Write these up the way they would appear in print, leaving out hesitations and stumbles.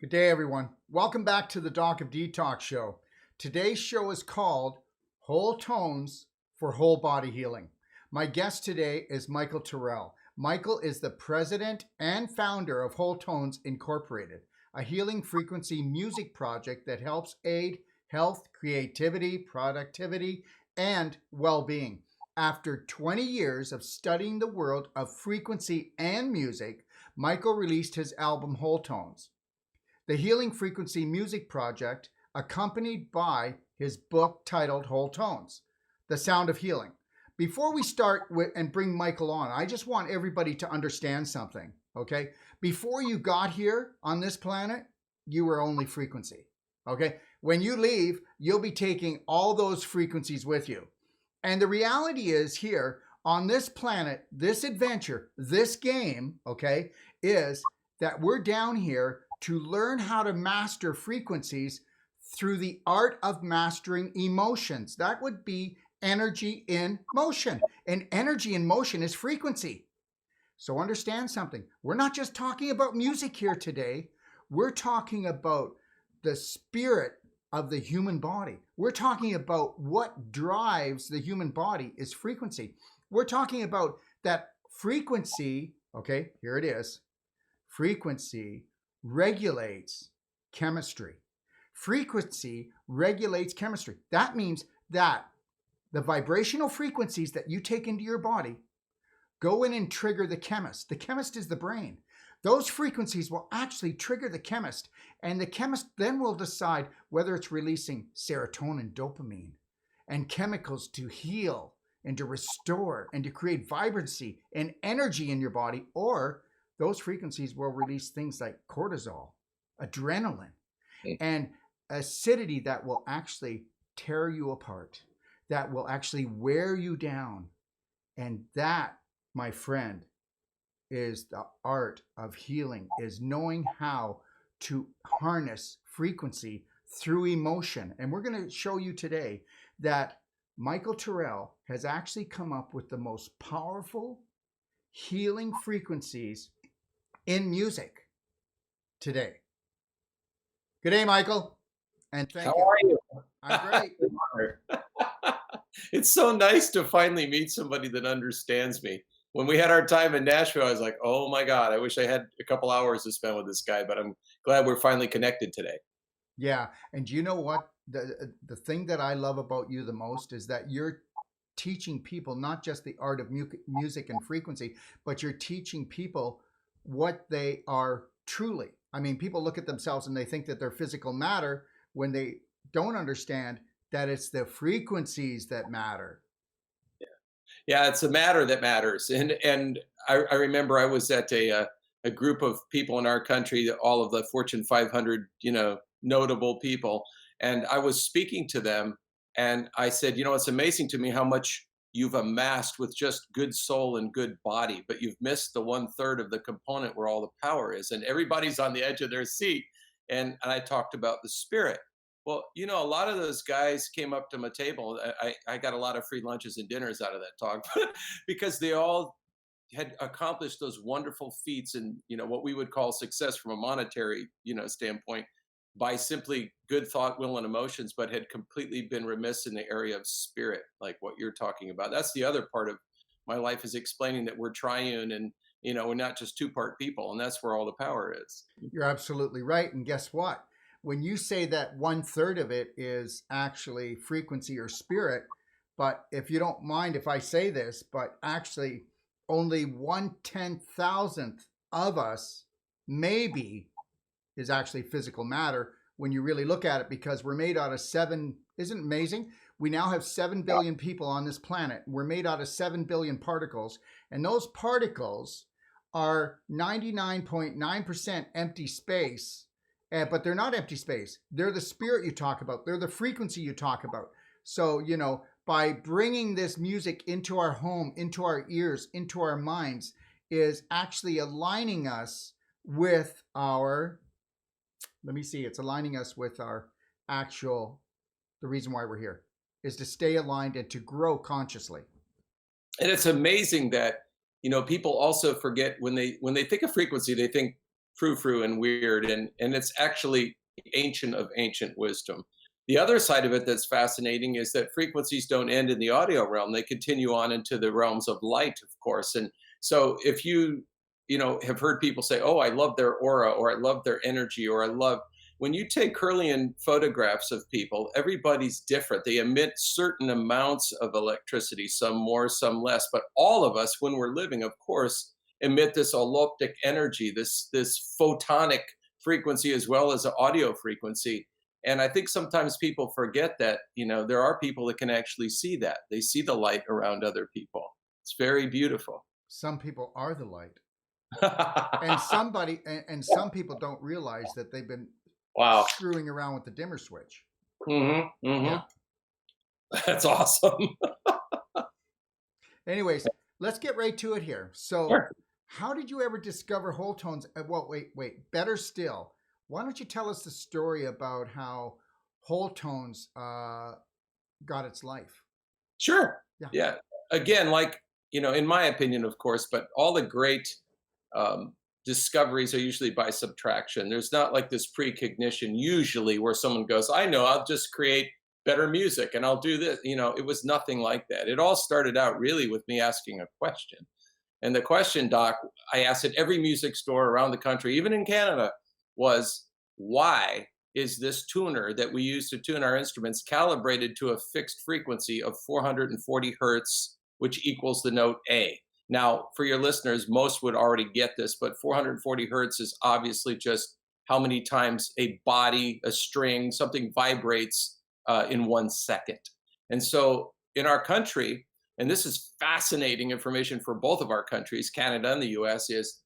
Good day, everyone. Welcome back to the Doc of Detox show. Today's show is called Wholetones for Whole Body Healing. My guest today is Michael Tyrrell. Michael is the president and founder of Wholetones Incorporated, a healing frequency music project that helps aid health, creativity, productivity, and well-being. After 20 years of studying the world of frequency and music, Michael released his album Wholetones, the Healing Frequency Music Project, accompanied by his book titled Wholetones, The Sound of Healing. Before we start and bring Michael on, I just want everybody to understand something, okay? Before you got here on this planet, you were only frequency, okay? When you leave, you'll be taking all those frequencies with you. And the reality is here on this planet, this adventure, this game, okay, is that we're down here to learn how to master frequencies through the art of mastering emotions. That would be energy in motion. And energy in motion is frequency. So understand something. We're not just talking about music here today. We're talking about the spirit of the human body. We're talking about what drives the human body is frequency. We're talking about that frequency, okay, here it is. Frequency regulates chemistry. Frequency regulates chemistry. That means that the vibrational frequencies that you take into your body go in and trigger the chemist. The chemist is the brain. Those frequencies will actually trigger the chemist, and the chemist then will decide whether it's releasing serotonin, dopamine, and chemicals to heal and to restore and to create vibrancy and energy in your body, or those frequencies will release things like cortisol, adrenaline, and acidity that will actually tear you apart, that will actually wear you down. And that, my friend, is the art of healing, is knowing how to harness frequency through emotion. And we're going to show you today that Michael Tyrrell has actually come up with the most powerful healing frequencies in music today. Good day, Michael, and thank you. How are you? I'm great. It's so nice to finally meet somebody that understands me. When we had our time in Nashville, I was like, oh my God, I wish I had a couple hours to spend with this guy, but I'm glad we're finally connected today. Yeah, and you know what? The thing that I love about you the most is that you're teaching people not just the art of music and frequency, but you're teaching people what they are truly. I mean, people look at themselves and they think that they're physical matter when they don't understand that it's the frequencies that matter. Yeah, it's a matter that matters. And I remember I was at a group of people in our country, all of the Fortune 500, notable people, and I was speaking to them, and I said, it's amazing to me how much you've amassed with just good soul and good body, but you've missed the 1/3 of the component where all the power is, and everybody's on the edge of their seat. And I talked about the spirit. Well, a lot of those guys came up to my table. I got a lot of free lunches and dinners out of that talk because they all had accomplished those wonderful feats and what we would call success from a monetary standpoint by simply good thought, will, and emotions, but had completely been remiss in the area of spirit, like what you're talking about. That's the other part of my life, is explaining that we're triune and we're not just two-part people, and that's where all the power is. You're absolutely right. And guess what? When you say that 1/3 of it is actually frequency or spirit, but if you don't mind if I say this, but actually only 1/10,000th of us maybe is actually physical matter when you really look at it, because we're made out of 7, isn't it amazing? We now have 7 billion people on this planet. We're made out of 7 billion particles, and those particles are 99.9% empty space, but they're not empty space. They're the spirit you talk about. They're the frequency you talk about. So, by bringing this music into our home, into our ears, into our minds, is actually aligning us with our, it's aligning us with our actual, the reason why we're here is to stay aligned and to grow consciously. And it's amazing that, people also forget when they think of frequency, they think frou-frou and weird, and it's actually ancient of ancient wisdom. The other side of it that's fascinating is that frequencies don't end in the audio realm. They continue on into the realms of light, of course. And so if you have heard people say, "Oh, I love their aura," or "I love their energy," or "I love," when you take Kirlian photographs of people, everybody's different. They emit certain amounts of electricity, some more, some less. But all of us, when we're living, of course, emit this alloptic energy, this photonic frequency as well as an audio frequency. And I think sometimes people forget that, there are people that can actually see that. They see the light around other people. It's very beautiful. Some people are the light. And some people don't realize that they've been Wow. screwing around with the dimmer switch. Mm-hmm, mm-hmm. Yeah. That's awesome. Anyways, let's get right to it here. So, Sure. how did you ever discover Wholetones? Well, wait. Better still, why don't you tell us the story about how Wholetones got its life? Sure. Yeah. Yeah. Again, in my opinion, of course, but all the great discoveries are usually by subtraction. There's not like this precognition usually where someone goes, "I know, I'll just create better music and I'll do this." It was nothing like that. It all started out really with me asking a question. And the question, Doc, I asked at every music store around the country, even in Canada, was, why is this tuner that we use to tune our instruments calibrated to a fixed frequency of 440 hertz, which equals the note A? Now, for your listeners, most would already get this, but 440 hertz is obviously just how many times a body, a string, something vibrates in 1 second. And so in our country, and this is fascinating information for both of our countries, Canada and the US, is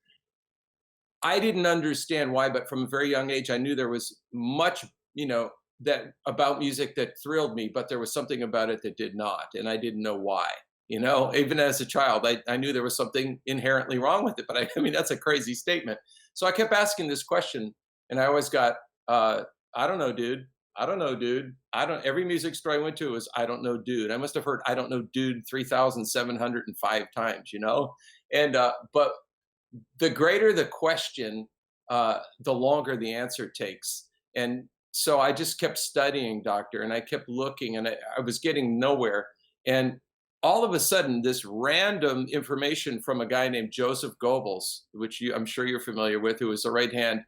I didn't understand why, but from a very young age, I knew there was much, that about music that thrilled me, but there was something about it that did not. And I didn't know why. Even as a child, I knew there was something inherently wrong with it. But I mean, that's a crazy statement. So I kept asking this question, and I always got, I don't know, dude. I don't know, dude. Every music store I went to was, I don't know, dude. I must have heard, I don't know, dude, 3,705 times, And, but the greater the question, the longer the answer takes. And so I just kept studying, doctor, and I kept looking, and I was getting nowhere. And all of a sudden, this random information from a guy named Joseph Goebbels, which I'm sure you're familiar with, who was the right hand.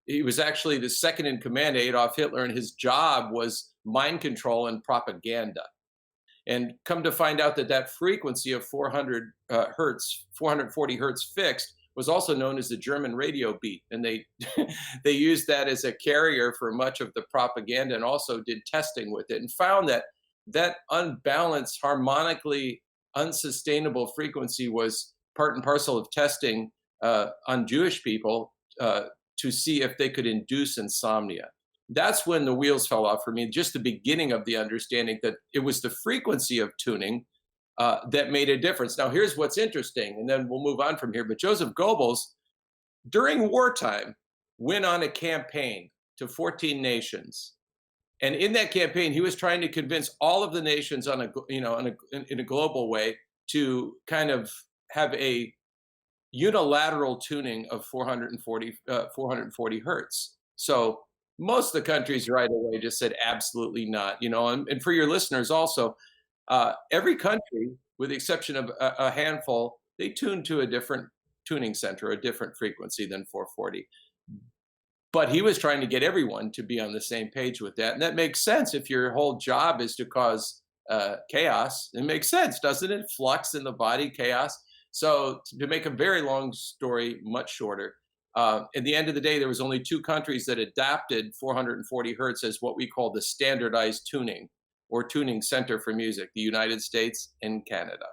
He was actually the second in command to Adolf Hitler, and his job was mind control and propaganda. And come to find out that frequency of 400 hertz, 440 hertz fixed, was also known as the German radio beat. And they they used that as a carrier for much of the propaganda, and also did testing with it, and found that unbalanced, harmonically unsustainable frequency was part and parcel of testing on Jewish people to see if they could induce insomnia. That's when the wheels fell off for me, just the beginning of the understanding that it was the frequency of tuning that made a difference. Now, here's what's interesting, and then we'll move on from here. But Joseph Goebbels, during wartime, went on a campaign to 14 nations. And in that campaign, he was trying to convince all of the nations in a global way to kind of have a unilateral tuning of 440 hertz. So most of the countries right away just said absolutely not. And for your listeners also, every country, with the exception of a handful, they tune to a different tuning center, a different frequency than 440. But he was trying to get everyone to be on the same page with that. And that makes sense. If your whole job is to cause chaos, it makes sense, doesn't it? Flux in the body, chaos. So to make a very long story much shorter, at the end of the day, there was only 2 countries that adapted 440 hertz as what we call the standardized tuning or tuning center for music, the United States and Canada.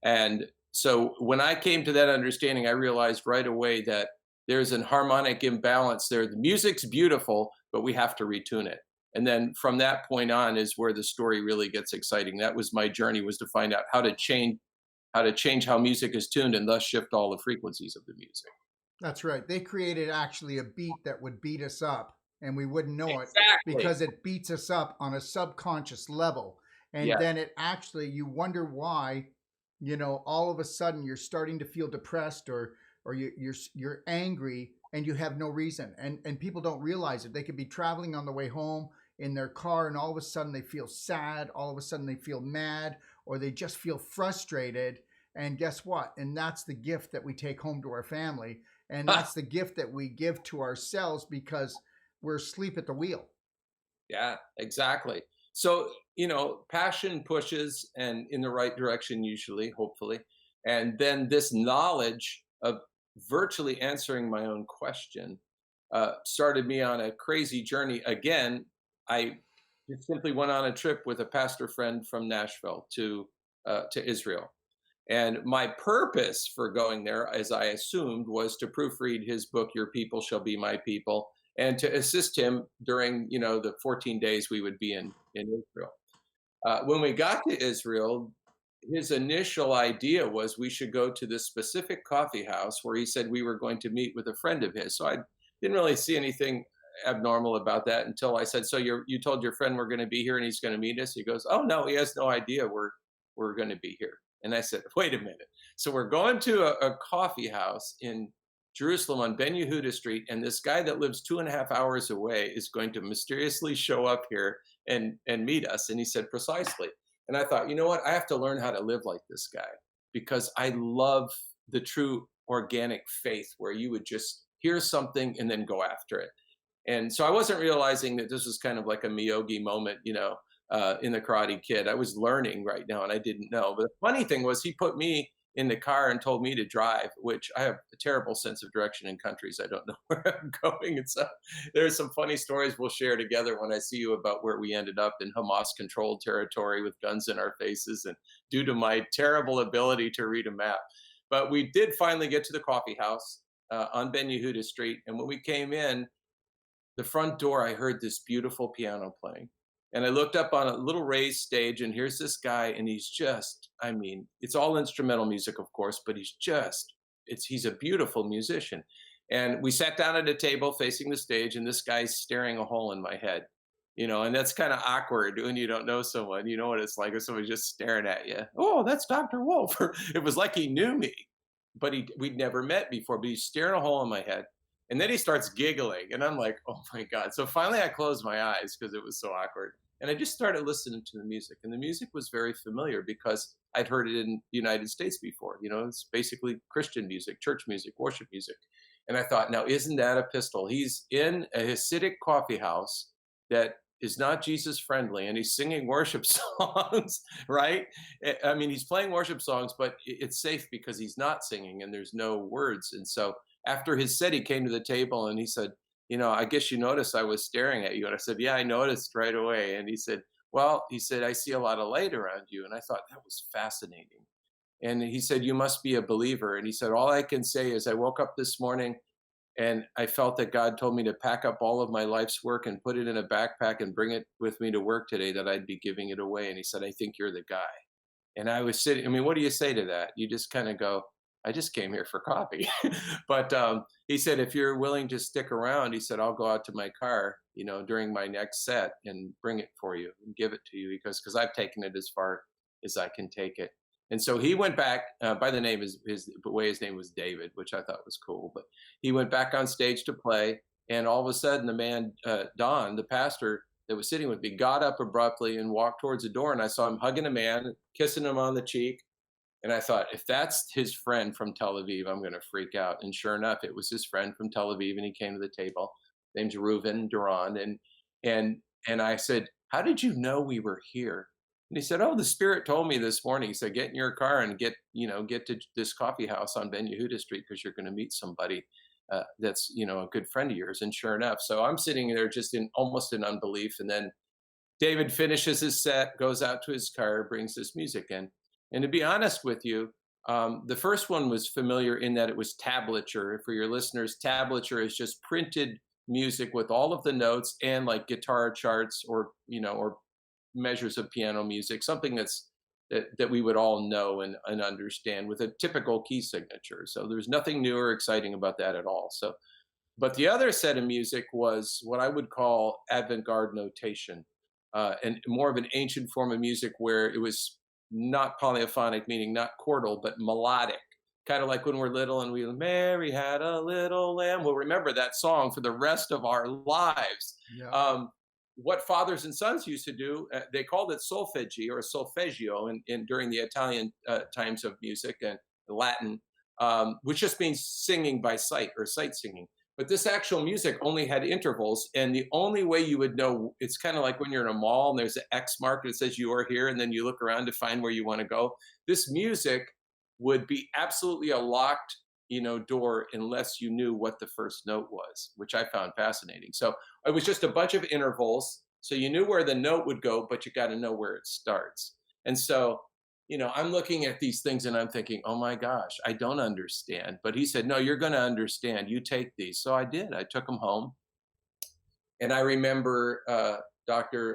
And so when I came to that understanding, I realized right away that there's an harmonic imbalance there. The music's beautiful, but we have to retune it. And then from that point on is where the story really gets exciting. That was my journey, was to find out how to change how music is tuned, and thus shift all the frequencies of the music. That's right. They created actually a beat that would beat us up, and we wouldn't know Exactly. it because it beats us up on a subconscious level. And then it actually, you wonder why, all of a sudden you're starting to feel depressed, or or you're angry and you have no reason. And people don't realize it. They could be traveling on the way home in their car, and all of a sudden they feel sad, all of a sudden they feel mad, or they just feel frustrated. And guess what? And that's the gift that we take home to our family. And that's the gift that we give to ourselves because we're asleep at the wheel. Yeah, exactly. So, passion pushes and in the right direction, usually, hopefully. And then this knowledge of virtually answering my own question started me on a crazy journey. Again, I just simply went on a trip with a pastor friend from Nashville to Israel. And my purpose for going there, as I assumed, was to proofread his book, Your People Shall Be My People, and to assist him during, the 14 days we would be in Israel. When we got to Israel, his initial idea was we should go to this specific coffee house where he said we were going to meet with a friend of his. So I didn't really see anything abnormal about that until I said, "So you told your friend we're going to be here and he's going to meet us?" He goes, "Oh no, he has no idea we're going to be here." And I said, "Wait a minute. So we're going to a coffee house in Jerusalem on Ben Yehuda Street, and this guy that lives 2.5 hours away is going to mysteriously show up here and meet us." And he said, "Precisely." And I thought, you know what? I have to learn how to live like this guy because I love the true organic faith where you would just hear something and then go after it. And so I wasn't realizing that this was kind of like a Miyagi moment, in the Karate Kid. I was learning right now and I didn't know. But the funny thing was he put me in the car and told me to drive, which I have a terrible sense of direction in countries I don't know where I'm going. And so there's some funny stories we'll share together when I see you about where we ended up in Hamas controlled territory with guns in our faces and due to my terrible ability to read a map. But we did finally get to the coffee house on Ben Yehuda Street. And when we came in, the front door, I heard this beautiful piano playing. And I looked up on a little raised stage, and here's this guy, and he's just, I mean, it's all instrumental music, of course, but he's a beautiful musician. And we sat down at a table facing the stage, and this guy's staring a hole in my head, and that's kind of awkward when you don't know someone. You know what it's like if somebody's just staring at you. Oh, that's Dr. Wolfe. It was like he knew me, but we'd never met before, but he's staring a hole in my head. And then he starts giggling, and I'm like, oh my God. So finally I closed my eyes because it was so awkward. And I just started listening to the music. And the music was very familiar because I'd heard it in the United States before. It's basically Christian music, church music, worship music. And I thought, now, isn't that a pistol? He's in a Hasidic coffee house that is not Jesus friendly, and he's singing worship songs, right? I mean, he's playing worship songs, but it's safe because he's not singing and there's no words. And so after his set, he came to the table and he said, "I guess you noticed I was staring at you." And I said, "Yeah, I noticed right away." And he said, "Well," he said, "I see a lot of light around you." And I thought that was fascinating. And he said, "You must be a believer." And he said, "All I can say is I woke up this morning and I felt that God told me to pack up all of my life's work and put it in a backpack and bring it with me to work today, that I'd be giving it away." And he said, "I think you're the guy." And I was sitting, I mean, what do you say to that? You just kind of go, I just came here for coffee. But he said, "If you're willing to stick around," he said, "I'll go out to my car, during my next set and bring it for you and give it to you because I've taken it as far as I can take it." And so he went back by the name, the way his name was David, which I thought was cool. But he went back on stage to play. And all of a sudden, the man, Don, the pastor that was sitting with me, got up abruptly and walked towards the door. And I saw him hugging a man, kissing him on the cheek. And I thought, if that's his friend from Tel Aviv, I'm going to freak out. And sure enough, it was his friend from Tel Aviv, and he came to the table. His name's Reuven Duran, and I said, "How did you know we were here?" And he said, "Oh, the Spirit told me this morning." He said, "Get in your car and get to this coffee house on Ben Yehuda Street because you're going to meet somebody that's a good friend of yours." And sure enough, so I'm sitting there just almost in unbelief, and then David finishes his set, goes out to his car, brings this music in. And to be honest with you, the first one was familiar in that it was tablature. For your listeners, tablature is just printed music with all of the notes and like guitar charts or measures of piano music, something that we would all know and understand with a typical key signature. So there's nothing new or exciting about that at all. So, but the other set of music was what I would call avant-garde notation, and more of an ancient form of music where it was not polyphonic, meaning not chordal, but melodic. kind of like when we're little and we Mary had a little lamb. We'll remember that song for the rest of our lives. Yeah. What fathers and sons used to do, they called it solfeggi or solfeggio during the Italian times of music and Latin, which just means singing by sight or sight singing. But this actual music only had intervals, and the only way you would know, it's kind of like when you're in a mall and there's an X mark that says you are here, and then you look around to find where you want to go. This music would be absolutely a locked, door unless you knew what the first note was, which I found fascinating. So it was just a bunch of intervals. So you knew where the note would go, but you got to know where it starts. And so, I'm looking at these things and I'm thinking, oh my gosh, I don't understand. But he said, no, you're going to understand. You take these. So I did. I took them home. And I remember, I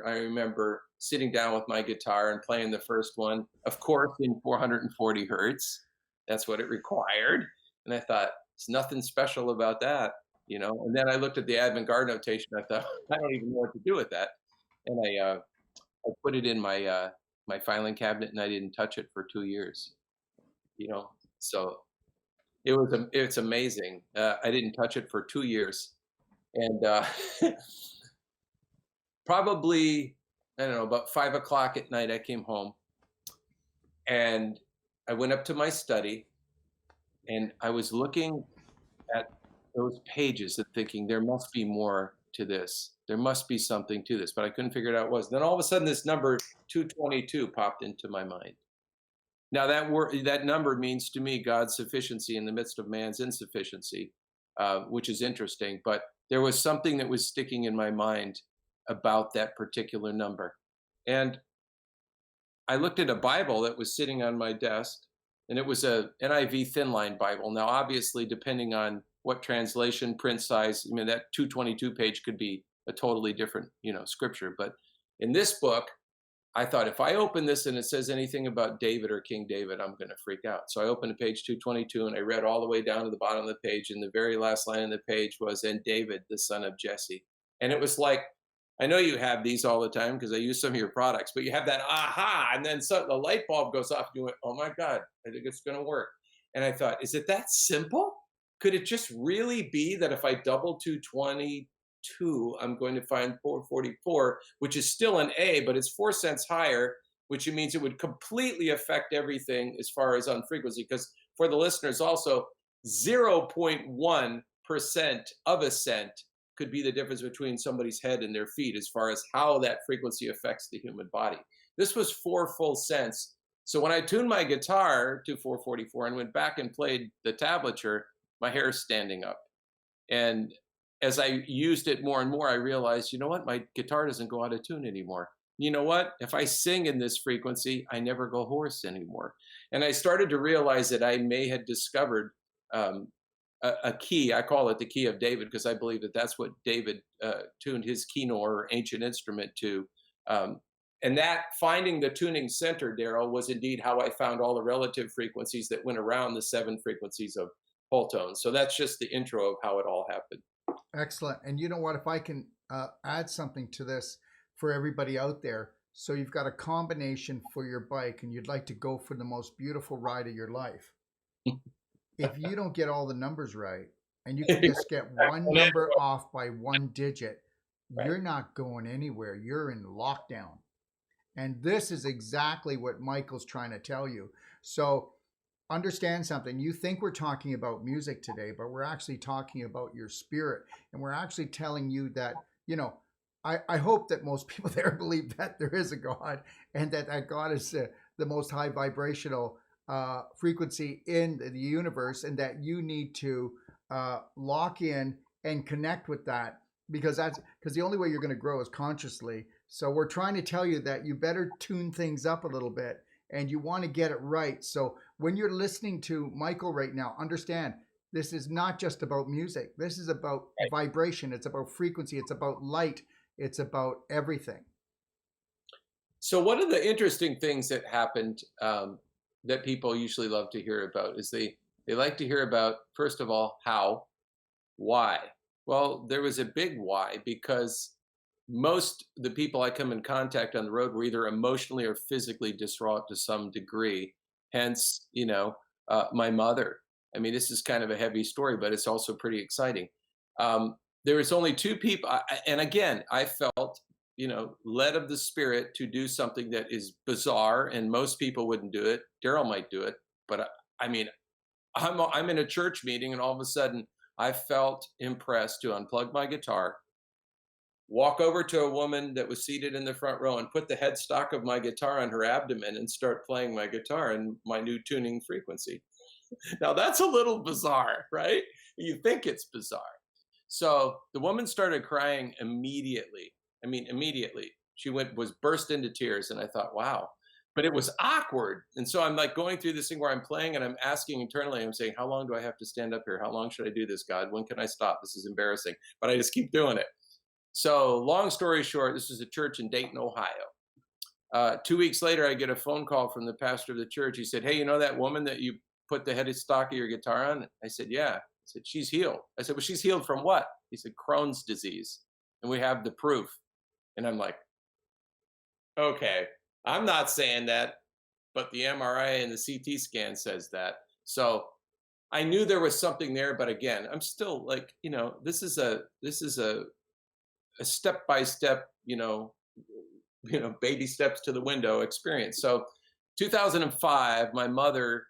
remember sitting down with my guitar and playing the first one, of course, in 440 hertz. That's what it required. And I thought, there's nothing special about that, And then I looked at the avant-garde notation. I thought, I don't even know what to do with that. And I put it in my filing cabinet, and I didn't touch it for 2 years. So it's amazing. I didn't touch it for 2 years, and probably, I don't know, about 5 o'clock at night, I came home, and I went up to my study, and I was looking at those pages and thinking, there must be more to this. There must be something to this, but I couldn't figure it out what it was. Then all of a sudden, this number 222 popped into my mind. Now that number means to me God's sufficiency in the midst of man's insufficiency, which is interesting. But there was something that was sticking in my mind about that particular number, and I looked at a Bible that was sitting on my desk, and it was a NIV thinline Bible. Now, obviously, depending on what translation, print size, that 222 page could be a totally different, scripture. But in this book, I thought, if I open this and it says anything about David or King David, I'm going to freak out. So I opened to page 222 and I read all the way down to the bottom of the page. And the very last line of the page was, "And David, the son of Jesse." And it was like, I know you have these all the time because I use some of your products, but you have that aha, and then the light bulb goes off and you went, oh my God, I think it's going to work. And I thought, is it that simple? Could it just really be that if I double 222, I'm going to find 444, which is still an A, but it's 4 cents higher, which means it would completely affect everything as far as on frequency. Because for the listeners also, 0.1% of a cent could be the difference between somebody's head and their feet as far as how that frequency affects the human body. This was 4 full cents. So when I tuned my guitar to 444 and went back and played the tablature, my hair's standing up. And as I used it more and more, I realized, you know what? My guitar doesn't go out of tune anymore. You know what? If I sing in this frequency, I never go hoarse anymore. And I started to realize that I may have discovered a key. I call it the key of David because I believe that that's what David tuned his kinnor or ancient instrument to. And that finding the tuning center, Darrell, was indeed how I found all the relative frequencies that went around the 7 frequencies of Wholetones. So that's just the intro of how it all happened. Excellent. And you know what? If I can add something to this for everybody out there. So you've got a combination for your bike and you'd like to go for the most beautiful ride of your life. If you don't get all the numbers right and you can just get one number off by 1 digit, you're not going anywhere. You're in lockdown. And this is exactly what Michael's trying to tell you. So understand something. You think we're talking about music today, but we're actually talking about your spirit. And we're actually telling you that, I hope that most people there believe that there is a God and that God is the most high vibrational frequency in the universe, and that you need to lock in and connect with that because the only way you're going to grow is consciously. So we're trying to tell you that you better tune things up a little bit and you want to get it right. So when you're listening to Michael right now, understand this is not just about music. This is about vibration. It's about frequency. It's about light. It's about everything. So one of the interesting things that happened that people usually love to hear about is they like to hear about, first of all, how, why. Well, there was a big why because most of the people I come in contact on the road were either emotionally or physically distraught to some degree. Hence, my mother. I mean, this is kind of a heavy story, but it's also pretty exciting. There was only two people, and again, I felt, led of the Spirit to do something that is bizarre, and most people wouldn't do it. Darrell might do it, but I mean, I'm in a church meeting, and all of a sudden, I felt impressed to unplug my guitar, walk over to a woman that was seated in the front row, and put the headstock of my guitar on her abdomen and start playing my guitar in my new tuning frequency. Now that's a little bizarre, right? You think it's bizarre. So the woman started crying immediately. I mean, immediately. She was burst into tears, and I thought, wow. But it was awkward. And so I'm like going through this thing where I'm playing and I'm asking internally, I'm saying, how long do I have to stand up here? How long should I do this, God? When can I stop? This is embarrassing. But I just keep doing it. So long story short, this is a church in Dayton, Ohio. 2 weeks later, I get a phone call from the pastor of the church. He said, hey, you know that woman that you put the headstock of your guitar on? I said, yeah. I said, she's healed. I said, well, she's healed from what? He said, Crohn's disease. And we have the proof. And I'm like, okay, I'm not saying that, but the MRI and the CT scan says that. So I knew there was something there, but again, I'm still like, this is a step by step, baby steps to the window experience. So 2005, my mother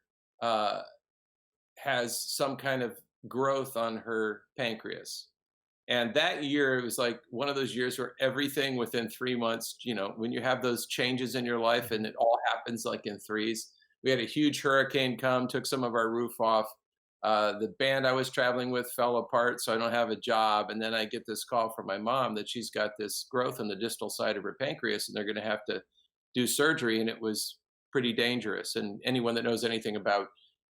has some kind of growth on her pancreas. And that year, it was like one of those years where everything within 3 months, when you have those changes in your life and it all happens like in threes. We had a huge hurricane come, took some of our roof off. The band I was traveling with fell apart, so I don't have a job. And then I get this call from my mom that she's got this growth on the distal side of her pancreas and they're going to have to do surgery. And it was pretty dangerous. And anyone that knows anything about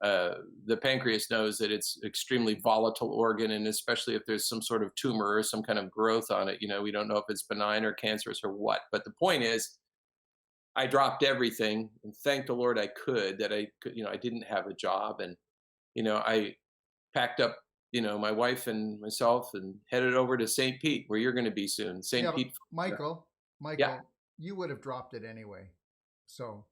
the pancreas knows that it's extremely volatile organ, and especially if there's some sort of tumor or some kind of growth on it, we don't know if it's benign or cancerous or what. But the point is, I dropped everything and thank the Lord that I could, I didn't have a job. And, I packed up, my wife and myself and headed over to St. Pete, where you're going to be soon. St. Yeah, Pete. Michael, Yeah. you would have dropped it anyway. So,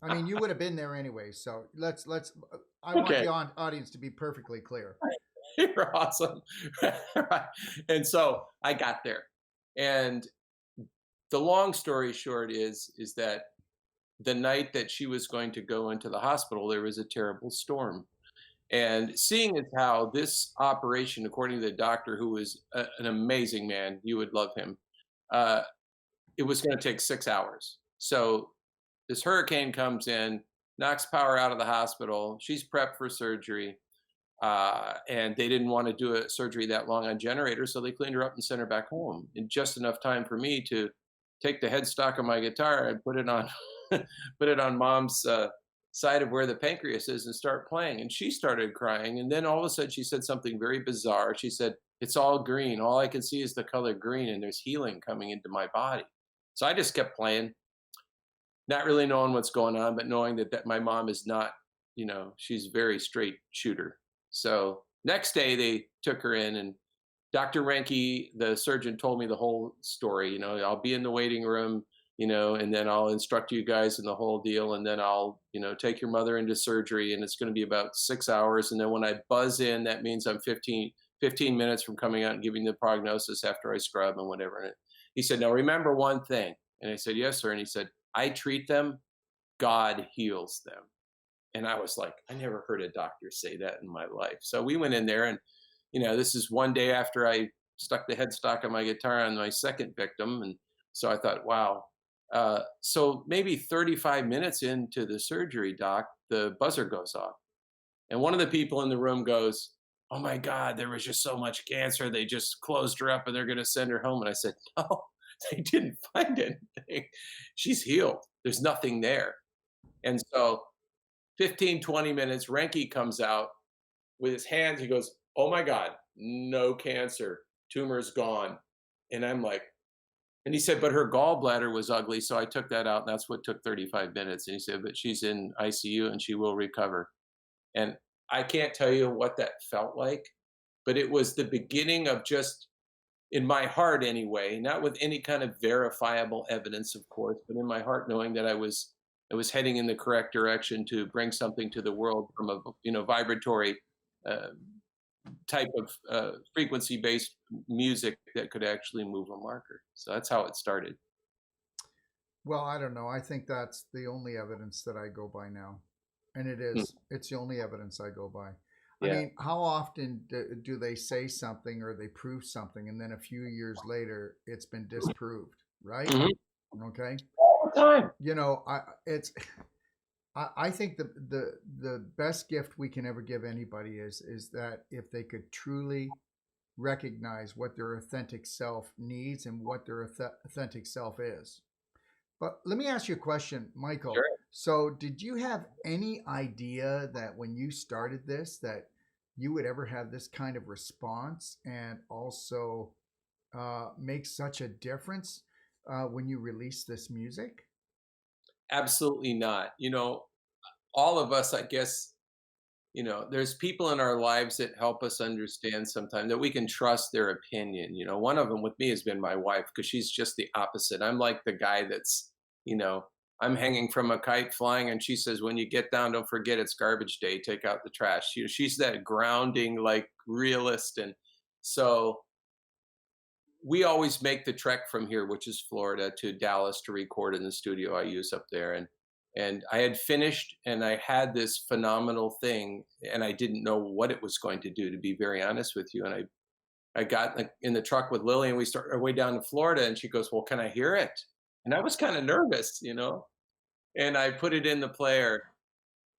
I mean, you would have been there anyway. So I want Okay. the audience to be perfectly clear. You're awesome. And so I got there. And the long story short is that the night that she was going to go into the hospital, there was a terrible storm. And seeing as how this operation, according to the doctor, who was an amazing man, you would love him, it was going to take 6 hours. So this hurricane comes in, knocks power out of the hospital. She's prepped for surgery. And they didn't want to do a surgery that long on generators, so they cleaned her up and sent her back home in just enough time for me to take the headstock of my guitar and put it on put it on mom's side of where the pancreas is and start playing. And she started crying. And then all of a sudden she said something very bizarre. She said, it's all green. All I can see is the color green, and there's healing coming into my body. So I just kept playing, not really knowing what's going on, but knowing that my mom is not, she's very straight shooter. So next day they took her in, and Dr. Renke, the surgeon, told me the whole story. I'll be in the waiting room, and then I'll instruct you guys in the whole deal. And then I'll, take your mother into surgery, and it's going to be about 6 hours. And then when I buzz in, that means I'm 15 minutes from coming out and giving the prognosis after I scrub and whatever. And he said, now remember one thing. And I said, yes, sir. And he said, I treat them, God heals them. And I was like, I never heard a doctor say that in my life. So we went in there, and, this is one day after I stuck the headstock of my guitar on my second victim. And so I thought, wow. So maybe 35 minutes into the surgery, doc, the buzzer goes off. And one of the people in the room goes, oh my God, there was just so much cancer. They just closed her up and they're going to send her home. And I said, no, they didn't find anything. She's healed. There's nothing there. And so 15, 20 minutes, Renke comes out with his hands. He goes, oh my God, no cancer. Tumor's gone. And I'm like, and he said, but her gallbladder was ugly. So I took that out, and that's what took 35 minutes. And he said, but she's in ICU and she will recover. And I can't tell you what that felt like, but it was the beginning of just, in my heart anyway, not with any kind of verifiable evidence, of course, but in my heart, knowing that I was it was heading in the correct direction to bring something to the world from a vibratory uh, type of frequency based music that could actually move a marker. So that's how it started. Well, I don't know. I think that's the only evidence that I go by now. And it Hmm. is. It's the only evidence I go by. I Yeah. mean, how often do they say something or they prove something and then a few years later it's been disproved, right? Hmm. Okay. All the time. You know, I think the best gift we can ever give anybody is that if they could truly recognize what their authentic self needs and what their authentic self is. But let me ask you a question, Michael. Sure. So, did you have any idea that when you started this, that you would ever have this kind of response and also make such a difference when you release this music? Absolutely not. All of us, I guess, there's people in our lives that help us understand sometimes that we can trust their opinion. One of them with me has been my wife because she's just the opposite. I'm like the guy that's, you know, I'm hanging from a kite flying, and she says, when you get down, don't forget it's garbage day, take out the trash. She's that grounding, like realist. And so we always make the trek from here, which is Florida, to Dallas to record in the studio I use up there. And I had finished, and I had this phenomenal thing, and I didn't know what it was going to do, to be very honest with you. And I got like in the truck with Lily, and we started our way down to Florida, and she goes, "Well, can I hear it?" And I was kind of nervous. And I put it in the player,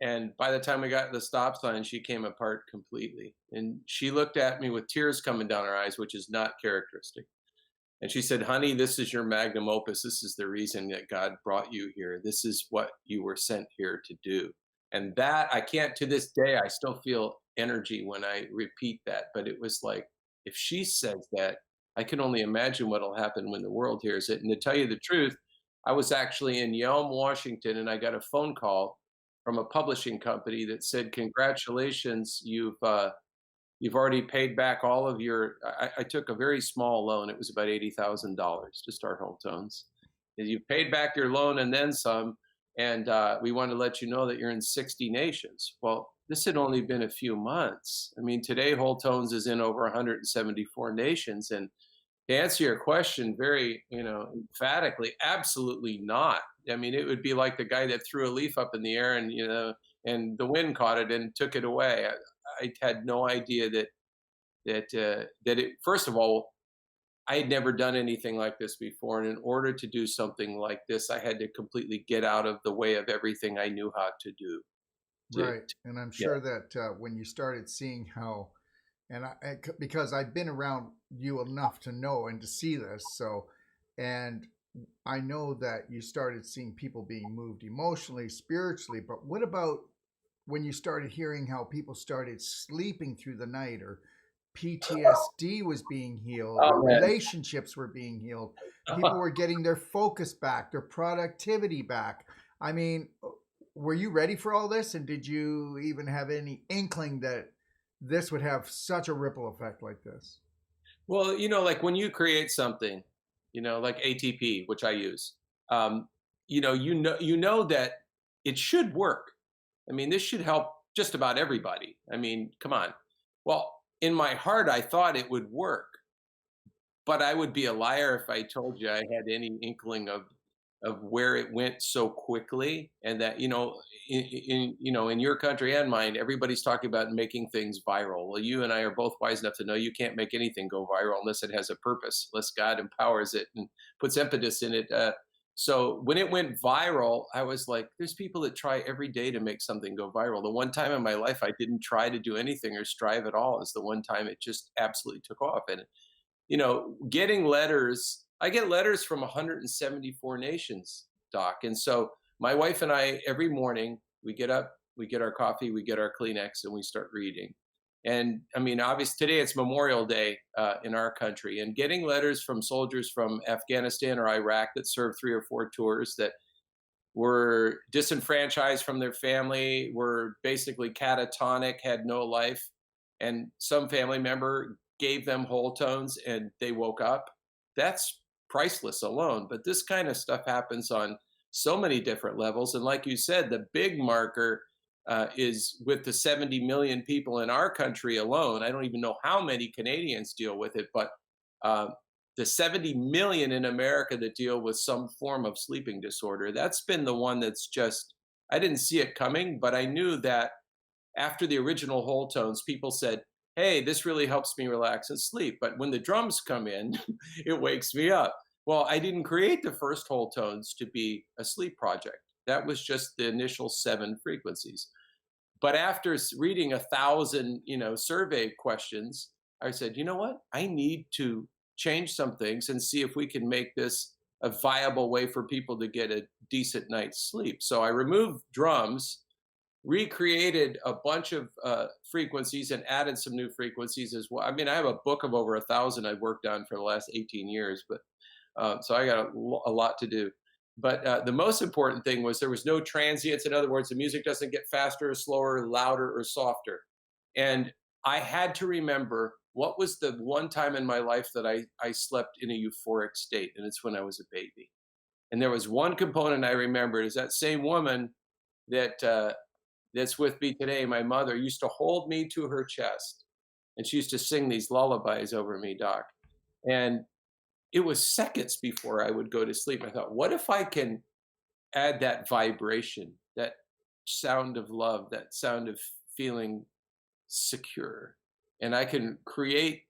and by the time we got to the stop sign, she came apart completely. And she looked at me with tears coming down her eyes, which is not characteristic. And she said, "Honey, this is your magnum opus. This is the reason that God brought you here. This is what you were sent here to do." And that, I can't, to this day, I still feel energy when I repeat that. But it was like, if she says that, I can only imagine what'll happen when the world hears it. And to tell you the truth, I was actually in Yelm, Washington, and I got a phone call from a publishing company that said, "Congratulations, you've already paid back all of your." I took a very small loan. It was about $80,000 to start Wholetones. And you paid back your loan and then some. And we want to let you know that you're in 60 nations. Well, this had only been a few months. I mean, today Wholetones is in over 174 nations. And to answer your question very, emphatically, absolutely not. I mean, it would be like the guy that threw a leaf up in the air, and the wind caught it and took it away. I had no idea that it. First of all, I had never done anything like this before, and in order to do something like this, I had to completely get out of the way of everything I knew how to do. Right. And I'm Yeah. sure that when you started seeing how, because I've been around you enough to know and to see this, so, and I know that you started seeing people being moved emotionally, spiritually, but what about when you started hearing how people started sleeping through the night or PTSD was being healed or Oh man. relationships were being healed? People were getting their focus back, their productivity back. I mean, were you ready for all this? And did you even have any inkling that this would have such a ripple effect like this? Well, like when you create something, like ATP, which I use, you know that it should work. I mean, this should help just about everybody. I mean, come on. Well, in my heart, I thought it would work, but I would be a liar if I told you I had any inkling of where it went so quickly. And that, in your country and mine, everybody's talking about making things viral. Well, you and I are both wise enough to know you can't make anything go viral unless it has a purpose, unless God empowers it and puts impetus in it. So when it went viral, I was like, there's people that try every day to make something go viral. The one time in my life I didn't try to do anything or strive at all is the one time it just absolutely took off. And getting letters, I get letters from 174 nations, Doc. And so my wife and I, every morning, we get up, we get our coffee, we get our Kleenex, and we start reading. And I mean, obviously, today it's Memorial Day in our country, and getting letters from soldiers from Afghanistan or Iraq that served 3 or 4 tours that were disenfranchised from their family, were basically catatonic, had no life, and some family member gave them whole tones and they woke up. That's priceless alone. But this kind of stuff happens on so many different levels. And like you said, the big marker is with the 70 million people in our country alone. I don't even know how many Canadians deal with it, but uh, the 70 million in America that deal with some form of sleeping disorder, that's been the one that's just, I didn't see it coming, but I knew that after the original Wholetones, people said, "Hey, this really helps me relax and sleep." But when the drums come in, it wakes me up. Well, I didn't create the first Wholetones to be a sleep project. That was just the initial 7 frequencies. But after reading 1,000, survey questions, I said, you know what? I need to change some things and see if we can make this a viable way for people to get a decent night's sleep. So I removed drums, recreated a bunch of frequencies, and added some new frequencies as well. I mean, I have a book of over 1,000 I've worked on for the last 18 years, but so I got a lot to do. But the most important thing was there was no transients. In other words, the music doesn't get faster or slower, louder or softer. And I had to remember what was the one time in my life that I slept in a euphoric state, and it's when I was a baby. And there was one component I remembered is that same woman that that's with me today, my mother, used to hold me to her chest, and she used to sing these lullabies over me, Doc. And it was seconds before I would go to sleep. I thought, what if I can add that vibration, that sound of love, that sound of feeling secure, and I can create,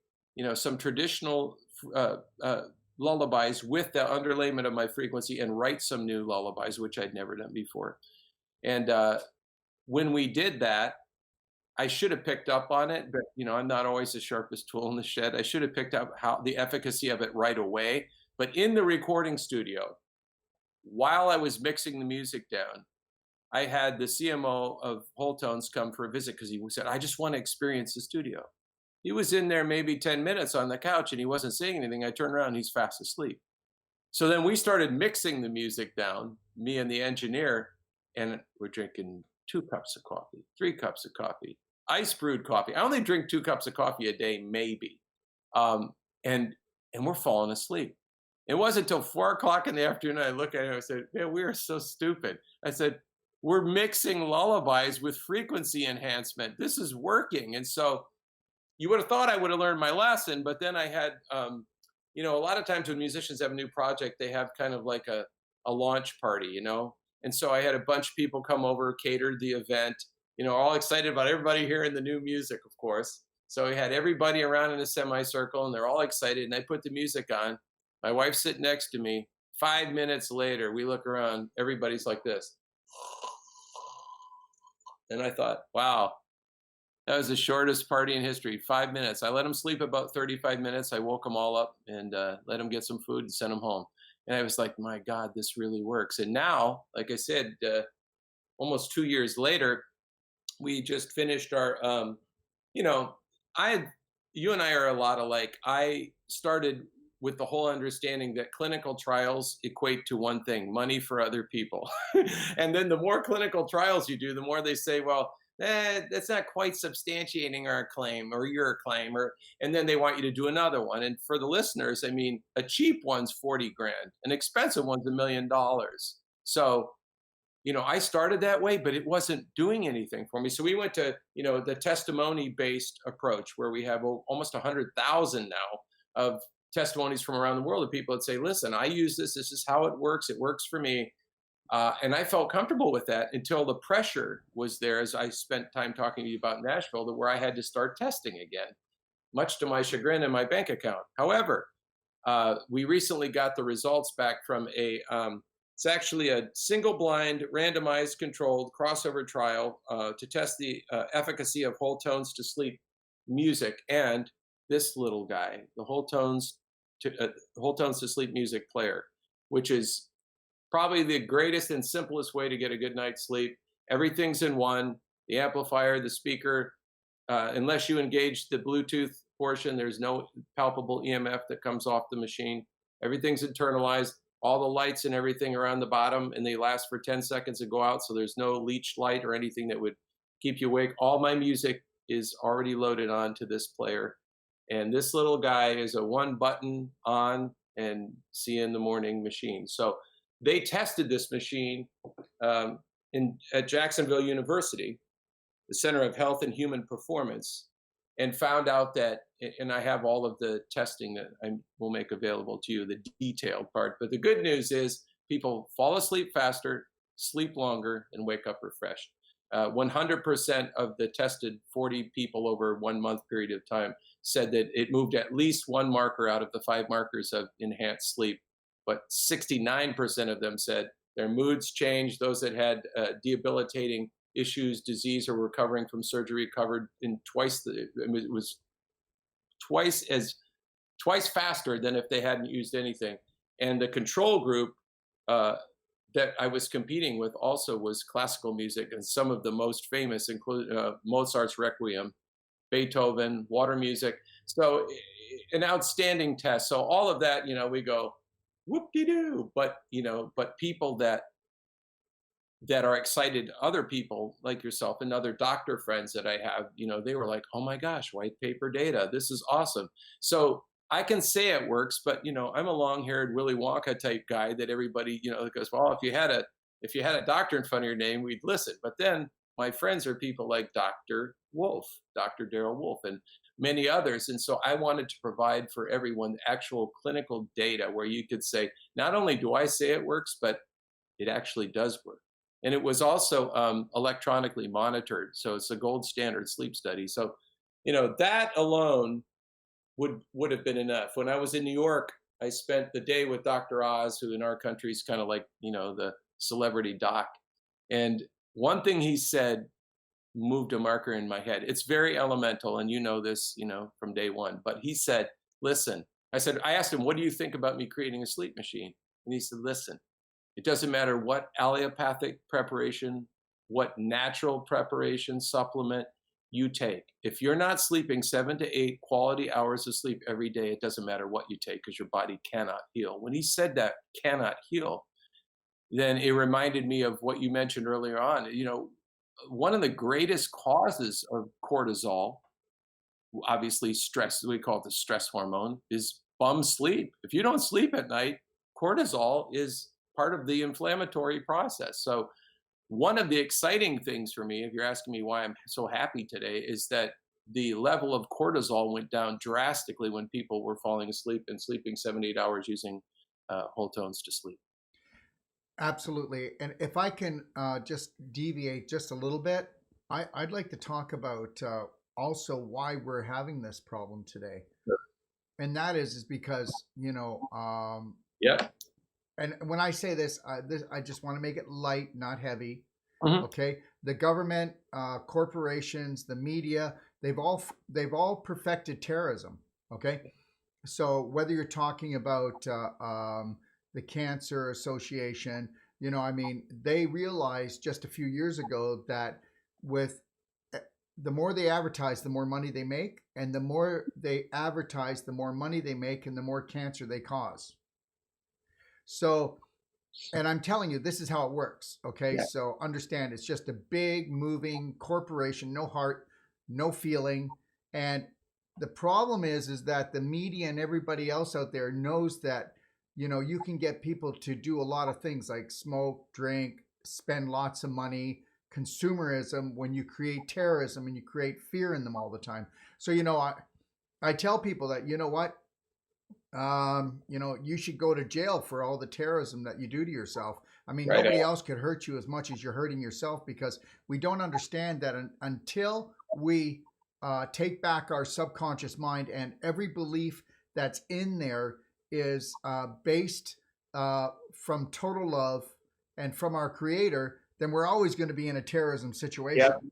some traditional uh, uh, lullabies with the underlayment of my frequency and write some new lullabies, which I'd never done before. And when we did that, I should have picked up on it, but I'm not always the sharpest tool in the shed. I should have picked up how the efficacy of it right away. But in the recording studio, while I was mixing the music down, I had the CMO of Wholetones come for a visit because he said, "I just want to experience the studio." He was in there maybe 10 minutes on the couch and he wasn't saying anything. I turned around, he's fast asleep. So then we started mixing the music down, me and the engineer, and we're drinking 2 cups of coffee, 3 cups of coffee, ice brewed coffee. I only drink 2 cups of coffee a day, maybe. Um, and and we're falling asleep. It wasn't until 4 o'clock in the afternoon I look at it and I said, "Man, we are so stupid." I said, "We're mixing lullabies with frequency enhancement. This is working." And so you would have thought I would have learned my lesson, but then I had, a lot of times when musicians have a new project, they have kind of like a launch party. And so I had a bunch of people come over, catered the event, all excited about everybody hearing the new music, of course. So we had everybody around in a semicircle and they're all excited. And I put the music on. My wife's sitting next to me. 5 minutes later, we look around, everybody's like this. And I thought, wow, that was the shortest party in history. 5 minutes. I let them sleep about 35 minutes. I woke them all up and let them get some food and sent them home. And I was like, my God, this really works. And now, like I said, almost 2 years later, we just finished our, you know, I, you and I are a lot alike. I started with the whole understanding that clinical trials equate to one thing: money for other people. And then the more clinical trials you do, the more they say, well, that's not quite substantiating our claim or your claim, and then they want you to do another one. And for the listeners, I mean, a cheap one's 40 grand, an expensive one's $1 million. So, I started that way, but it wasn't doing anything for me. So we went to, the testimony based approach where we have almost 100,000 now of testimonies from around the world of people that say, listen, I use this. This is how it works. It works for me. And I felt comfortable with that until the pressure was there, as I spent time talking to you about Nashville, to where I had to start testing again, much to my chagrin in my bank account. However, we recently got the results back from it's actually a single blind, randomized, controlled crossover trial to test the efficacy of Wholetones to sleep music and this little guy, the Wholetones to sleep music player, which is probably the greatest and simplest way to get a good night's sleep. Everything's in one: the amplifier, the speaker. Unless you engage the Bluetooth portion, there's no palpable EMF that comes off the machine. Everything's internalized. All the lights and everything are on the bottom, and they last for 10 seconds and go out. So there's no leech light or anything that would keep you awake. All my music is already loaded onto this player. And this little guy is a one button on and see in the morning machine. So they tested this machine at Jacksonville University, the Center of Health and Human Performance, and found out that, and I have all of the testing that I will make available to you, the detailed part. But the good news is people fall asleep faster, sleep longer, and wake up refreshed. 100% of the tested 40 people over a 1 month period of time said that it moved at least one marker out of the 5 markers of enhanced sleep. But 69% of them said their moods changed. Those that had debilitating issues, disease, or recovering from surgery recovered in it was twice faster than if they hadn't used anything. And the control group that I was competing with also was classical music, and some of the most famous include Mozart's Requiem, Beethoven, water music. So an outstanding test. So all of that, we go whoop-de-doo. But people that are excited, other people like yourself and other doctor friends that I have, they were like, oh my gosh, white paper data, this is awesome. So I can say it works, but I'm a long-haired Willy Wonka type guy that everybody, goes, well, if you had a doctor in front of your name, we'd listen. But then my friends are people like Dr. Wolfe, Dr. Darrell Wolfe, and many others. And so I wanted to provide for everyone actual clinical data where you could say, not only do I say it works, but it actually does work. And it was also electronically monitored. So it's a gold standard sleep study. So, that alone would have been enough. When I was in New York, I spent the day with Dr. Oz, who in our country is kind of like, the celebrity doc. And one thing he said moved a marker in my head. It's very elemental, and this, from day one. But he said, listen, I asked him, what do you think about me creating a sleep machine? And he said, listen, it doesn't matter what allopathic preparation, what natural preparation supplement you take. If you're not sleeping 7 to 8 quality hours of sleep every day, it doesn't matter what you take because your body cannot heal. When he said that, cannot heal, then it reminded me of what you mentioned earlier on. One of the greatest causes of cortisol, obviously stress, we call it the stress hormone, is bum sleep. If you don't sleep at night, cortisol is part of the inflammatory process. So one of the exciting things for me, if you're asking me why I'm so happy today, is that the level of cortisol went down drastically when people were falling asleep and sleeping 7 to 8 hours using Wholetones to sleep. Absolutely. And if I can just deviate just a little bit, I'd like to talk about also why we're having this problem today. Sure. And that is because, Yeah. and when I say this, I just want to make it light, not heavy. Mhm. Okay. The government, corporations, the media, they've all perfected terrorism. Okay. So whether you're talking about the Cancer Association, they realized just a few years ago that with the more they advertise, the more money they make, and the more they advertise, the more money they make, and the more cancer they cause. So, and I'm telling you, this is how it works. Okay. Yeah. So understand, it's just a big moving corporation, no heart, no feeling. And the problem is that the media and everybody else out there knows that, you can get people to do a lot of things like smoke, drink, spend lots of money, consumerism, when you create terrorism and you create fear in them all the time. So, I tell people that, you should go to jail for all the terrorism that you do to yourself. I mean, Right. nobody else could hurt you as much as you're hurting yourself, because we don't understand that until we take back our subconscious mind, and every belief that's in there is based from total love and from our creator, then we're always going to be in a terrorism situation. Yep.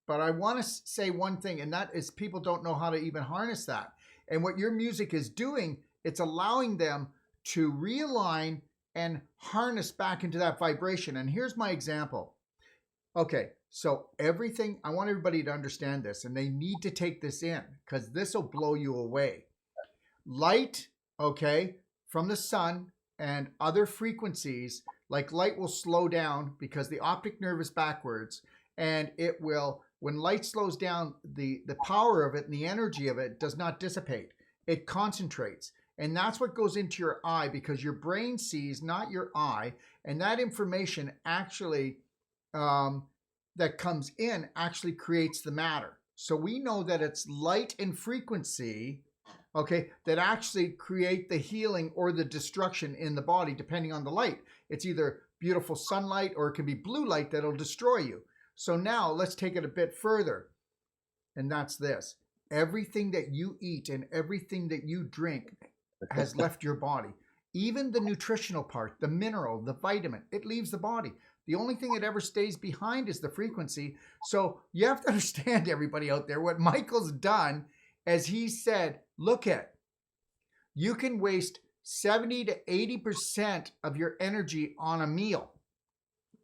But I want to say one thing, and that is people don't know how to even harness that. And what your music is doing, it's allowing them to realign and harness back into that vibration. And here's my example. Okay, so everything, I want everybody to understand this, and they need to take this in, because this will blow you away. Light, okay, from the sun and other frequencies, like light will slow down because the optic nerve is backwards, and it will, when light slows down, the power of it and the energy of it does not dissipate. It concentrates. And that's what goes into your eye, because your brain sees, not your eye. And that information actually, that comes in, actually creates the matter. So we know that it's light and frequency, okay, that actually create the healing or the destruction in the body, depending on the light. It's either beautiful sunlight or it can be blue light that'll destroy you. So now let's take it a bit further. And that's this. Everything that you eat and everything that you drink has left your body. Even the nutritional part, the mineral, the vitamin, it leaves the body. The only thing that ever stays behind is the frequency. So you have to understand, everybody out there, what Michael's done, as he said, look at, you can waste 70 to 80% of your energy on a meal,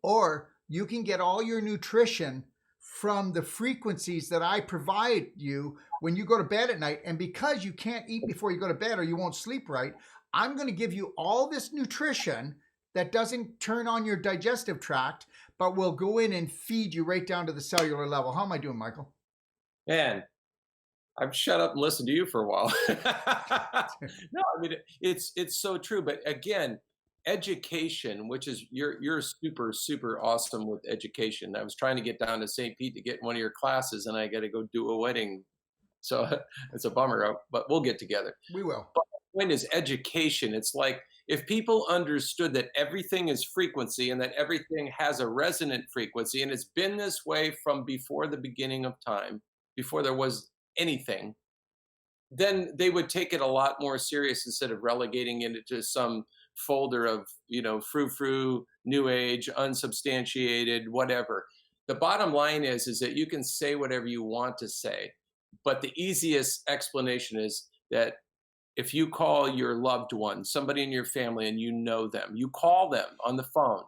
or you can get all your nutrition from the frequencies that I provide you when you go to bed at night. And because you can't eat before you go to bed or you won't sleep right, I'm going to give you all this nutrition that doesn't turn on your digestive tract, but will go in and feed you right down to the cellular level. How am I doing, Michael? Man, I've shut up and listened to you for a while. No, I mean it's so true. But again, education, which is you're super awesome with education. I was trying to get down to St. Pete to get one of your classes, and I got to go do a wedding, so it's a bummer. But we'll get together. We will. But the point is education. It's like if people understood that everything is frequency and that everything has a resonant frequency, and it's been this way from before the beginning of time, before there was anything, then they would take it a lot more serious instead of relegating it into some folder of, frou-frou, new age, unsubstantiated, whatever. The bottom line is that you can say whatever you want to say, but the easiest explanation is that if you call your loved one, somebody in your family, and you know them, you call them on the phone,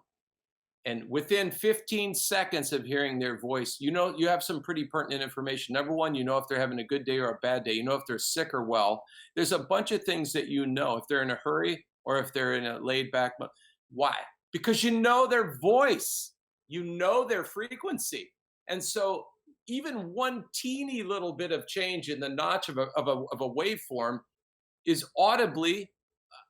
and within 15 seconds of hearing their voice, you have some pretty pertinent information. Number one, you know if they're having a good day or a bad day. You know if they're sick or well. There's a bunch of things that you know if they're in a hurry or if they're in a laid back mode. Why? Because you know their voice. You know their frequency. And so even one teeny little bit of change in the notch of a waveform is audibly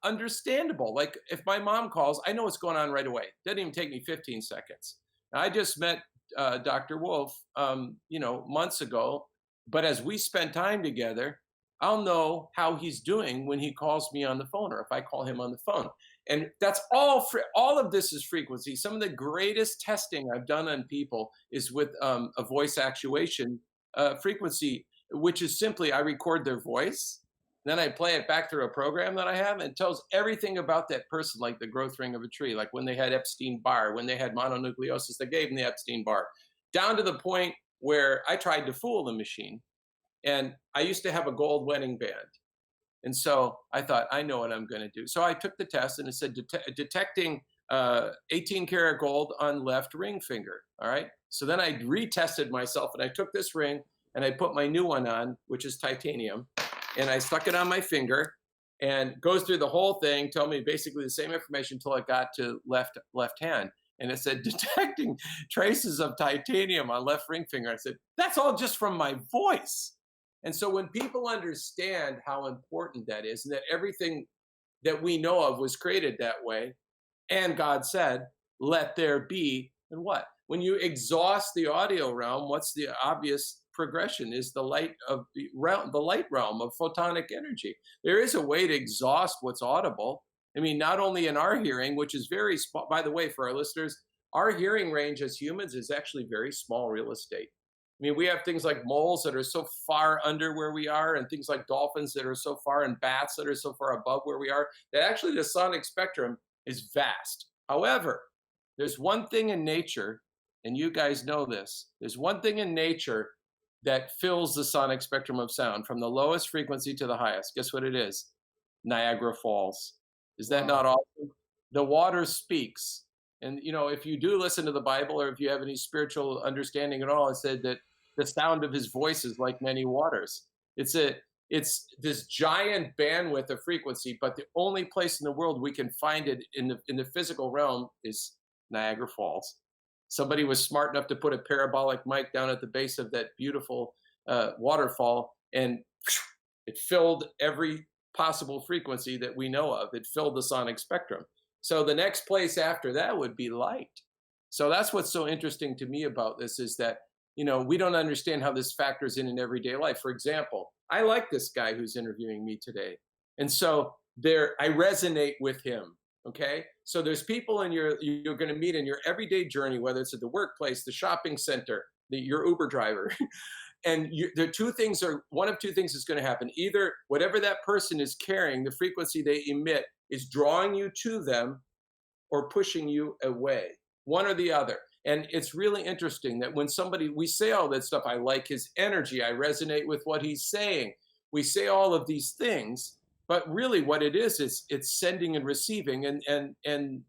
understandable. Like if my mom calls, I know what's going on right away. Doesn't even take me 15 seconds. Now, I just met Dr. Wolfe, months ago, but as we spend time together, I'll know how he's doing when he calls me on the phone or if I call him on the phone. And that's all of this is frequency. Some of the greatest testing I've done on people is with a voice actuation frequency, which is simply I record their voice. Then I play it back through a program that I have, and it tells everything about that person, like the growth ring of a tree, like when they had Epstein-Barr, when they had mononucleosis, they gave them the Epstein-Barr, down to the point where I tried to fool the machine. And I used to have a gold wedding band. And so I thought, I know what I'm going to do. So I took the test, and it said detecting 18 karat gold on left ring finger. All right. So then I retested myself, and I took this ring and I put my new one on, which is titanium. And I stuck it on my finger, and goes through the whole thing, told me basically the same information until it got to left hand. And it said detecting traces of titanium on left ring finger. I said, that's all just from my voice. And so when people understand how important that is, and that everything that we know of was created that way, and God said, let there be, and what? When you exhaust the audio realm, what's the obvious progression is the light realm of photonic energy. There is a way to exhaust what's audible. I mean, not only in our hearing, which is very small, by the way, for our listeners, our hearing range as humans is actually very small real estate. I mean, we have things like moles that are so far under where we are, and things like dolphins that are so far, and bats that are so far above where we are, that actually the sonic spectrum is vast. However, there's one thing in nature, and you guys know this, there's one thing in nature that fills the sonic spectrum of sound from the lowest frequency to the highest. Guess what it is? Niagara Falls. Is that not awesome? The water speaks. And, if you do listen to the Bible, or if you have any spiritual understanding at all, it said that the sound of his voice is like many waters. It's this giant bandwidth of frequency, but the only place in the world we can find it in the physical realm is Niagara Falls. Somebody was smart enough to put a parabolic mic down at the base of that beautiful waterfall, and it filled every possible frequency that we know of. It filled the sonic spectrum. So the next place after that would be light. So that's what's so interesting to me about this is that, we don't understand how this factors in everyday life. For example, I like this guy who's interviewing me today. And so I resonate with him. Okay. So there's people you're going to meet in your everyday journey, whether it's at the workplace, the shopping center, your Uber driver. And one of two things is going to happen. Either whatever that person is carrying, the frequency they emit is drawing you to them or pushing you away, one or the other. And it's really interesting that when we say all that stuff, I like his energy, I resonate with what he's saying. We say all of these things, but really what it is it's sending and receiving. And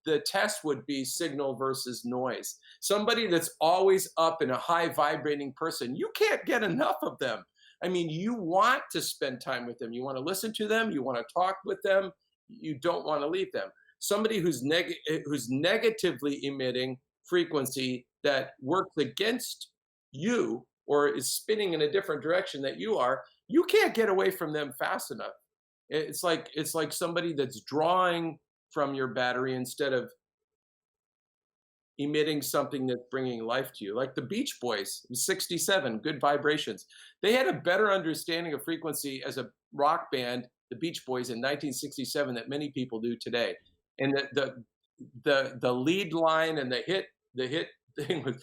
the test would be signal versus noise. Somebody that's always up and a high vibrating person, you can't get enough of them. I mean, you want to spend time with them. You want to listen to them. You want to talk with them. You don't want to leave them. Somebody who's negatively emitting frequency that works against you or is spinning in a different direction that you are, you can't get away from them fast enough. It's like somebody that's drawing from your battery instead of emitting something that's bringing life to you. Like the Beach Boys, 67, Good Vibrations. They had a better understanding of frequency as a rock band, the Beach Boys in 1967, that many people do today. And the lead line and the hit thing was,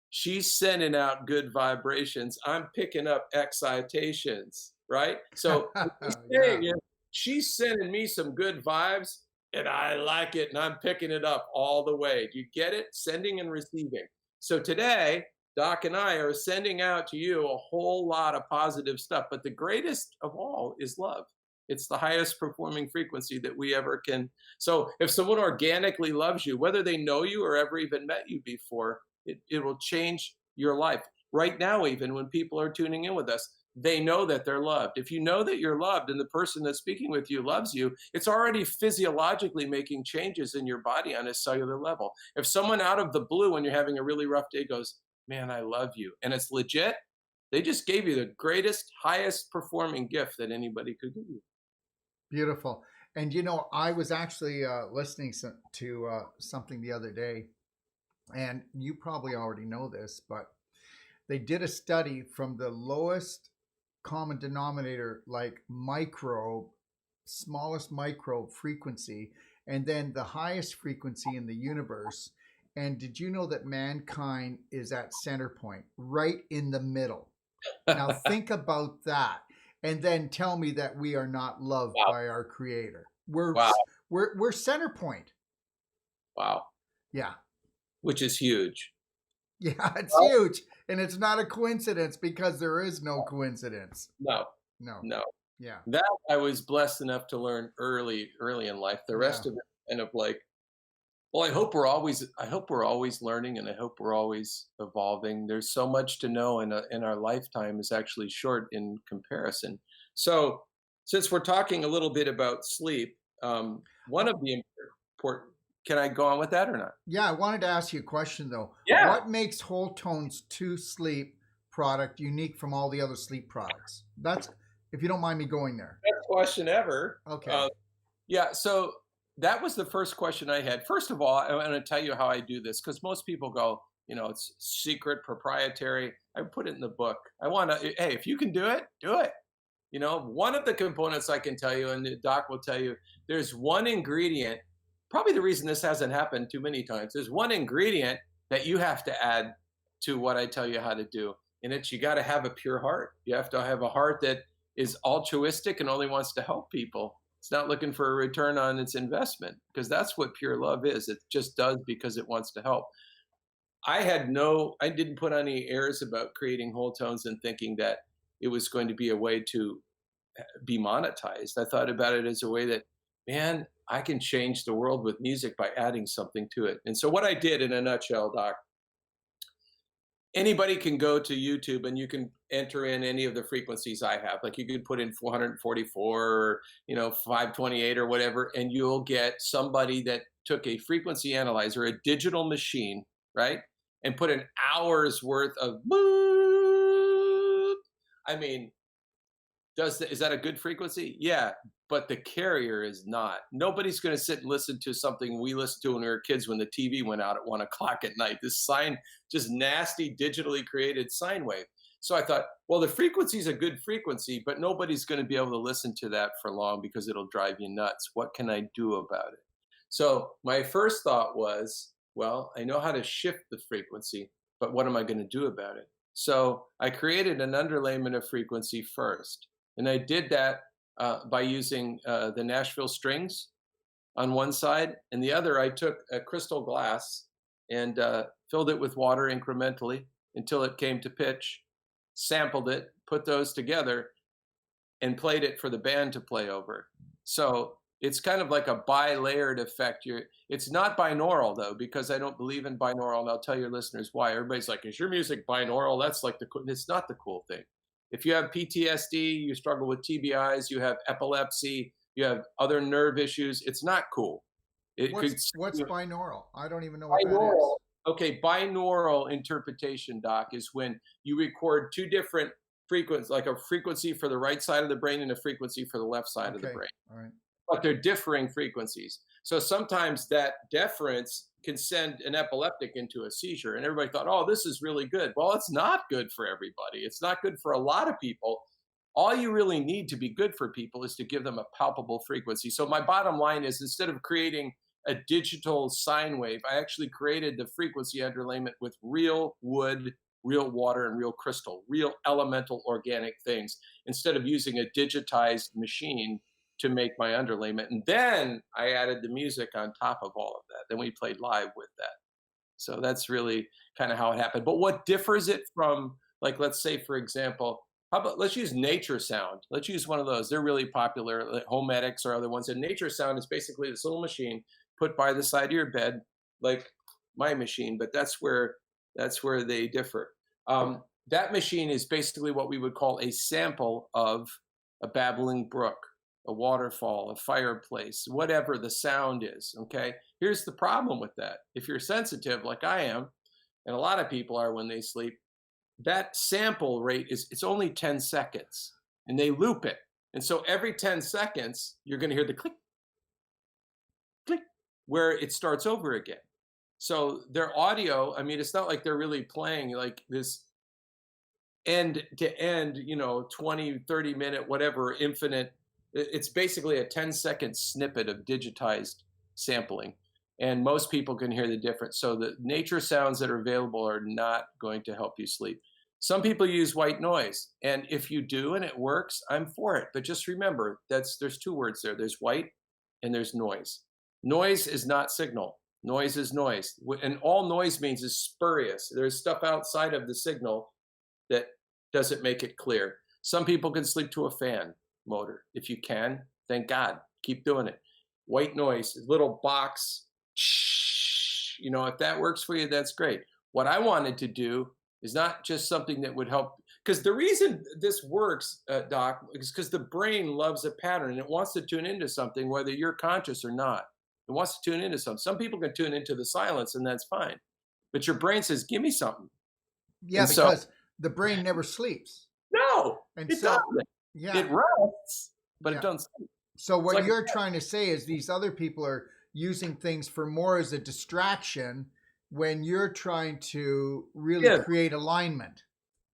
she's sending out good vibrations, I'm picking up excitations, right? So what he's saying is, she's sending me some good vibes and I like it and I'm picking it up all the way. Do you get it? Sending and receiving. So today, Doc and I are sending out to you a whole lot of positive stuff, but the greatest of all is love. It's the highest performing frequency that we ever can. So if someone organically loves you, whether they know you or ever even met you before, it will change your life. Right now, even when people are tuning in with us, they know that they're loved. If you know that you're loved and the person that's speaking with you loves you, it's already physiologically making changes in your body on a cellular level. If someone out of the blue, when you're having a really rough day, goes, man, I love you, and it's legit, they just gave you the greatest, highest performing gift that anybody could give you. Beautiful. And I was actually listening to something the other day, and you probably already know this, but they did a study from the lowest common denominator, like smallest micro frequency, and then the highest frequency in the universe. And did you know that mankind is at center point, right in the middle? Now think about that. And then tell me that we are not loved by our creator. We're center point. Wow. Yeah. Which is huge. Yeah, it's huge. And it's not a coincidence, because there is no coincidence. No. Yeah. That I was blessed enough to learn early in life. The rest of it kind of like, well, I hope we're always learning, and I hope we're always evolving. There's so much to know, and our lifetime is actually short in comparison. So since we're talking a little bit about sleep, one of the important, can I go on with that or not? Yeah, I wanted to ask you a question though. Yeah. What makes Wholetones 2 sleep product unique from all the other sleep products? That's, if you don't mind me going there. Best question ever. Okay. Yeah, so that was the first question I had. First of all, I want to tell you how I do this, because most people go, it's secret, proprietary. I put it in the book. I want to, hey, if you can do it, do it. One of the components I can tell you, and the doc will tell you, there's one ingredient, probably the reason this hasn't happened too many times, there's one ingredient that you have to add to what I tell you how to do. And it's, you got to have a pure heart. You have to have a heart that is altruistic and only wants to help people. It's not looking for a return on its investment, because that's what pure love is. It just does because it wants to help. I didn't put any airs about creating Wholetones and thinking that it was going to be a way to be monetized. I thought about it as a way that, man, I can change the world with music by adding something to it. And so what I did in a nutshell, Doc, anybody can go to YouTube and you can enter in any of the frequencies I have. Like you could put in 444 or 528 or whatever, and you'll get somebody that took a frequency analyzer, a digital machine, right? And put an hour's worth of boop. I mean, Is that a good frequency? Yeah, but the carrier is not. Nobody's going to sit and listen to something we listened to when we were kids when the TV went out at 1 o'clock at night. This sine, just nasty digitally created sine wave. So I thought, well, the frequency is a good frequency, but nobody's going to be able to listen to that for long because it'll drive you nuts. What can I do about it? So my first thought was, well, I know how to shift the frequency, but what am I going to do about it? So I created an underlayment of frequency first. And I did that by using the Nashville strings on one side, and the other, I took a crystal glass and filled it with water incrementally until it came to pitch, sampled it, put those together, and played it for the band to play over. So it's kind of like a bi-layered effect. It's not binaural though, because I don't believe in binaural, and I'll tell your listeners why. Everybody's like, "Is your music binaural?" That's like it's not the cool thing. If you have PTSD, you struggle with TBIs, you have epilepsy, you have other nerve issues, it's not cool. What's binaural? I don't even know what that is. Okay, binaural interpretation, Doc, is when you record two different frequencies, like a frequency for the right side of the brain and a frequency for the left side of the brain. All right. But they're differing frequencies. So sometimes that difference can send an epileptic into a seizure. And everybody thought, oh, this is really good. Well, it's not good for everybody. It's not good for a lot of people. All you really need to be good for people is to give them a palpable frequency. So my bottom line is, instead of creating a digital sine wave, I actually created the frequency underlayment with real wood, real water, and real crystal, real elemental organic things, instead of using a digitized machine to make my underlayment. And then I added the music on top of all of that. Then we played live with that. So that's really kind of how it happened. But what differs it from, like, let's say, for example, how about, let's use nature sound. Let's use one of those. They're really popular, like Homedics or other ones. And nature sound is basically this little machine put by the side of your bed, like my machine, but that's where they differ. That machine is basically what we would call a sample of a babbling brook, a waterfall, a fireplace, whatever the sound is, okay? Here's the problem with that. If you're sensitive, like I am, and a lot of people are when they sleep, that sample rate it's only 10 seconds, and they loop it. And so every 10 seconds, you're gonna hear the click, click, where it starts over again. So their audio, I mean, it's not like they're really playing like this end to end, 20, 30 minute, whatever, infinite. It's basically a 10-second snippet of digitized sampling. And most people can hear the difference. So the nature sounds that are available are not going to help you sleep. Some people use white noise. And if you do and it works, I'm for it. But just remember, there's two words there. There's white and there's noise. Noise is not signal. Noise is noise. And all noise means is spurious. There's stuff outside of the signal that doesn't make it clear. Some people can sleep to a fan motor. If you can, thank God, keep doing it. White noise, little box, if that works for you, that's great. What I wanted to do is not just something that would help, because the reason this works, Doc, is because the brain loves a pattern and it wants to tune into something, whether you're conscious or not. It wants to tune into something. Some people can tune into the silence, and that's fine. But your brain says, give me something. Yeah, because the brain never sleeps. No, and it doesn't. Yeah. It rests, but it doesn't sleep. So what you're trying to say is these other people are using things for more as a distraction when you're trying to really create alignment.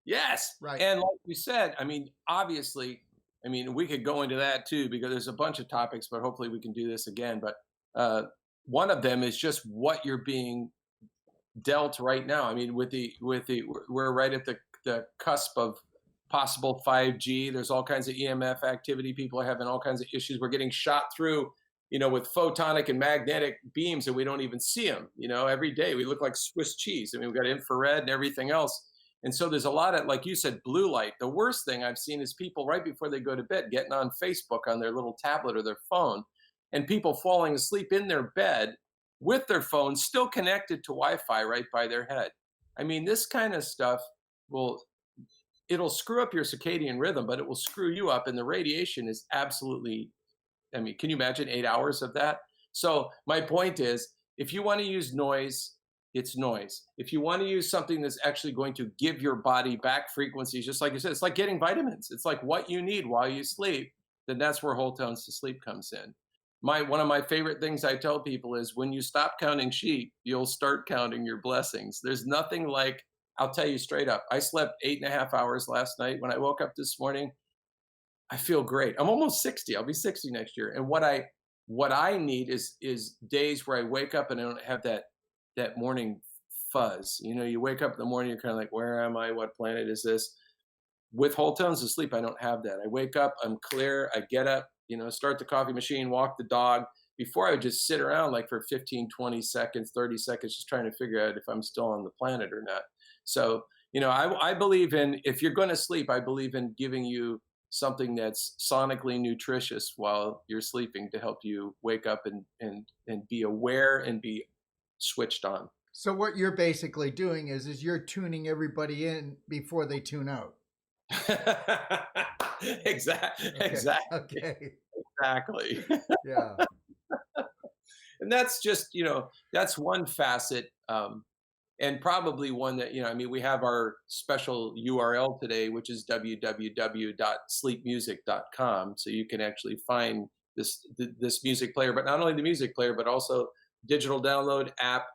Yes. Right. And like you said, I mean, obviously, we could go into that too, because there's a bunch of topics, but hopefully we can do this again. But one of them is just what you're being dealt right now. I mean, we're right at the cusp of possible 5G. There's all kinds of EMF activity. People are having all kinds of issues. We're getting shot through, with photonic and magnetic beams, and we don't even see them. Every day we look like Swiss cheese. We've got infrared and everything else. And so there's a lot of, like you said, blue light. The worst thing I've seen is people right before they go to bed getting on Facebook on their little tablet or their phone, and people falling asleep in their bed with their phone still connected to Wi-Fi right by their head. I mean, this kind of stuff it'll screw up your circadian rhythm, but it will screw you up. And the radiation is absolutely, can you imagine 8 hours of that? So my point is, if you want to use noise, it's noise. If you want to use something that's actually going to give your body back frequencies, just like you said, it's like getting vitamins. It's like what you need while you sleep. Then that's where Wholetones to Sleep comes in. One of my favorite things I tell people is when you stop counting sheep, you'll start counting your blessings. There's nothing like, I'll tell you straight up. I slept 8.5 hours last night. When I woke up this morning, I feel great. I'm almost 60. I'll be 60 next year. And what I need is days where I wake up and I don't have that morning fuzz. You wake up in the morning, you're kind of like, where am I? What planet is this? With Wholetones to Sleep, I don't have that. I wake up, I'm clear, I get up, start the coffee machine, walk the dog. Before I would just sit around like for 15, 20 seconds, 30 seconds, just trying to figure out if I'm still on the planet or not. So, I believe in, if you're going to sleep, I believe in giving you something that's sonically nutritious while you're sleeping to help you wake up and be aware and be switched on. So what you're basically doing is you're tuning everybody in before they tune out. Exactly. Okay. Exactly. Okay. Exactly. Yeah. And that's just, that's one facet. And probably one that, we have our special URL today, which is www.sleepmusic.com. So you can actually find this music player, but not only the music player, but also digital download app,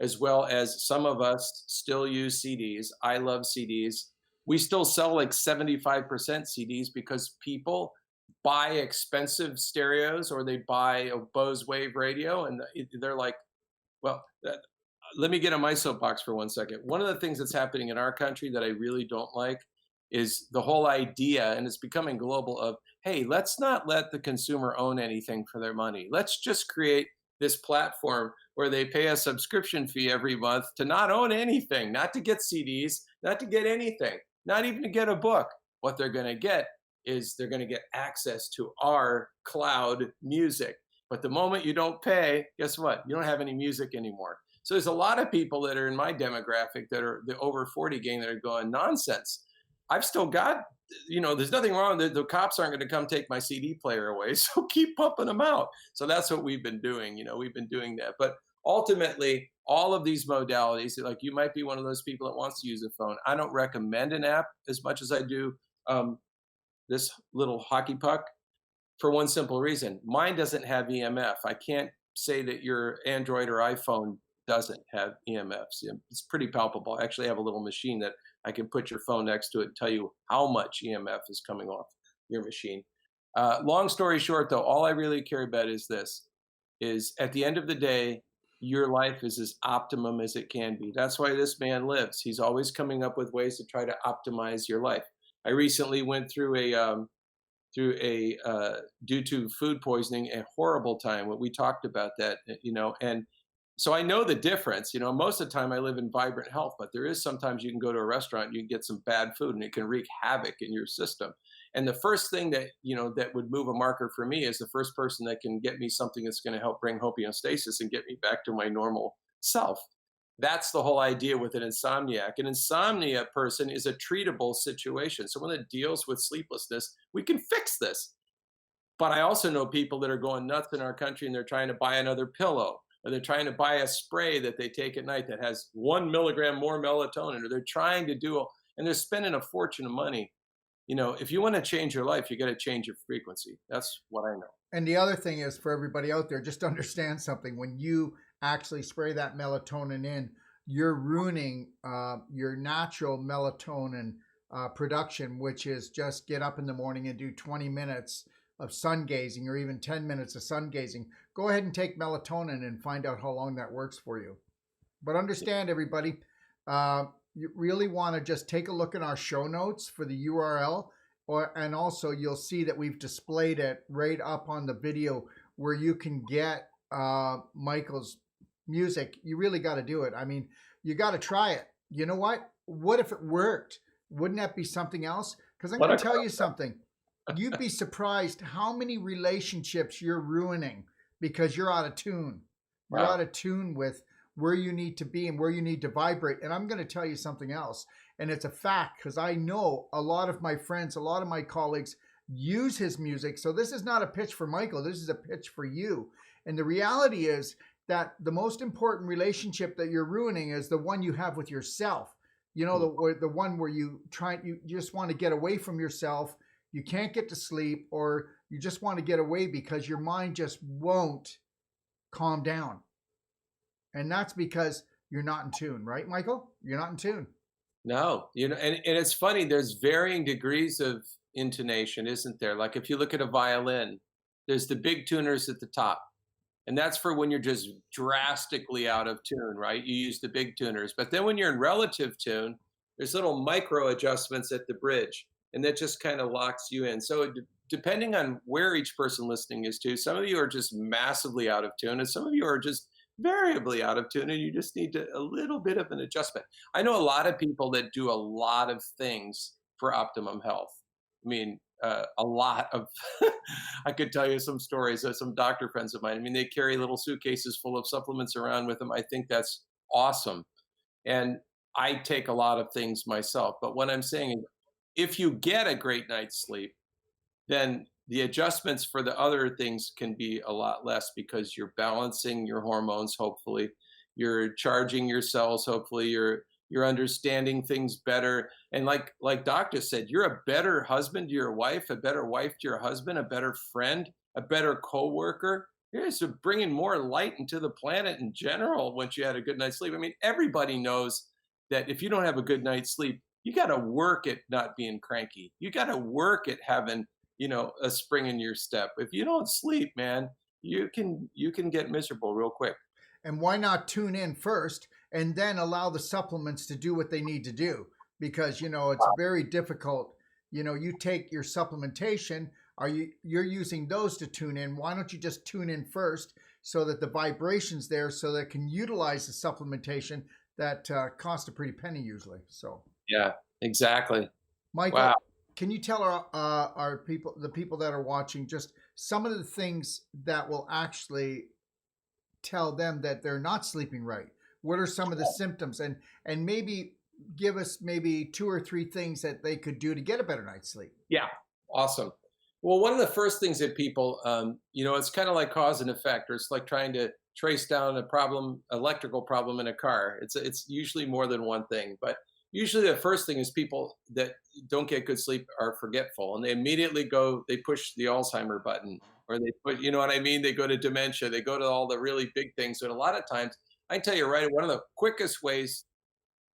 as well as some of us still use CDs. I love CDs. We still sell like 75% CDs because people buy expensive stereos or they buy a Bose Wave radio and they're like, well, let me get on my soapbox for 1 second. One of the things that's happening in our country that I really don't like is the whole idea, and it's becoming global, of, hey, let's not let the consumer own anything for their money. Let's just create this platform where they pay a subscription fee every month to not own anything, not to get CDs, not to get anything, not even to get a book. What they're going to get is they're going to get access to our cloud music. But the moment you don't pay, guess what? You don't have any music anymore. So there's a lot of people that are in my demographic that are the over 40 gang that are going, nonsense. I've still got, there's nothing wrong. The cops aren't going to come take my CD player away. So keep pumping them out. So that's what we've been doing. We've been doing that. But ultimately, all of these modalities, like you might be one of those people that wants to use a phone. I don't recommend an app as much as I do this little hockey puck, for one simple reason. Mine doesn't have EMF. I can't say that your Android or iPhone doesn't have EMFs. It's pretty palpable. I actually have a little machine that I can put your phone next to it and tell you how much EMF is coming off your machine. Long story short, though, all I really care about is this, is at the end of the day, your life is as optimum as it can be. That's why this man lives. He's always coming up with ways to try to optimize your life. I recently went through due to food poisoning, a horrible time. We talked about that, and so I know the difference. Most of the time I live in vibrant health, but there is sometimes you can go to a restaurant and you can get some bad food and it can wreak havoc in your system. And the first thing that, that would move a marker for me is the first person that can get me something that's going to help bring homeostasis and get me back to my normal self. That's the whole idea with an insomniac. An insomnia person is a treatable situation. Someone that deals with sleeplessness, we can fix this. But I also know people that are going nuts in our country and they're trying to buy another pillow, or they're trying to buy a spray that they take at night that has 1 milligram more melatonin, or they're trying to and they're spending a fortune of money. If you want to change your life, you got to change your frequency. That's what I know. And the other thing is, for everybody out there, just understand something. When you actually spray that melatonin in, you're ruining your natural melatonin production, which is just get up in the morning and do 20 minutes of sun gazing, or even 10 minutes of sun gazing. Go ahead and take melatonin and find out how long that works for you. But understand, everybody, you really want to just take a look in our show notes for the URL, and also you'll see that we've displayed it right up on the video where you can get Michael's music. You really got to do it. I mean, you got to try it. You know what? What if it worked? Wouldn't that be something else? Because I'm going to tell you something. You'd be surprised how many relationships you're ruining because you're out of tune. You're out of tune with where you need to be and where you need to vibrate. And I'm going to tell you something else. And it's a fact, because I know a lot of my friends, a lot of my colleagues use his music. So this is not a pitch for Michael. This is a pitch for you. And the reality is, that the most important relationship that you're ruining is the one you have with yourself. You know, the one where you just want to get away from yourself. You can't get to sleep, or you just want to get away because your mind just won't calm down. And that's because you're not in tune, right, Michael? You're not in tune. No, and it's funny, there's varying degrees of intonation, isn't there? Like if you look at a violin, there's the big tuners at the top. And that's for when you're just drastically out of tune, right? You use the big tuners. But then when you're in relative tune, there's little micro adjustments at the bridge, and that just kind of locks you in. So depending on where each person listening is to, some of you are just massively out of tune, and some of you are just variably out of tune, and you just need a little bit of an adjustment. I know a lot of people that do a lot of things for optimum health. I mean, a lot of I could tell you some stories of some doctor friends of mine. I mean, they carry little suitcases full of supplements around with them. I think that's awesome. And I take a lot of things myself. But what I'm saying is, if you get a great night's sleep, then the adjustments for the other things can be a lot less because you're balancing your hormones, hopefully. You're charging your cells, hopefully. You're understanding things better. And like doctor said, you're a better husband to your wife, a better wife to your husband, a better friend, a better coworker. You're just bringing more light into the planet in general once you had a good night's sleep. I mean, everybody knows that if you don't have a good night's sleep, you got to work at not being cranky. You got to work at having, a spring in your step. If you don't sleep, man, you can get miserable real quick. And why not tune in first and then allow the supplements to do what they need to do? Because, it's very difficult. You take your supplementation, you're using those to tune in. Why don't you just tune in first so that the vibration's there so that it can utilize the supplementation that cost a pretty penny usually. So Yeah, exactly. Michael, Wow. can you tell our people, the people that are watching, just some of the things that will actually tell them that they're not sleeping right? What are some of the symptoms, and maybe give us maybe two or three things that they could do to get a better night's sleep? Yeah, awesome. Well, one of the first things that people, it's kind of like cause and effect, or it's like trying to trace down a problem, electrical problem in a car. It's usually more than one thing, but usually the first thing is people that don't get good sleep are forgetful, and they immediately they push the Alzheimer button, or they put, you know what I mean? They go to dementia, they go to all the really big things. And a lot of times, I can tell you right, one of the quickest ways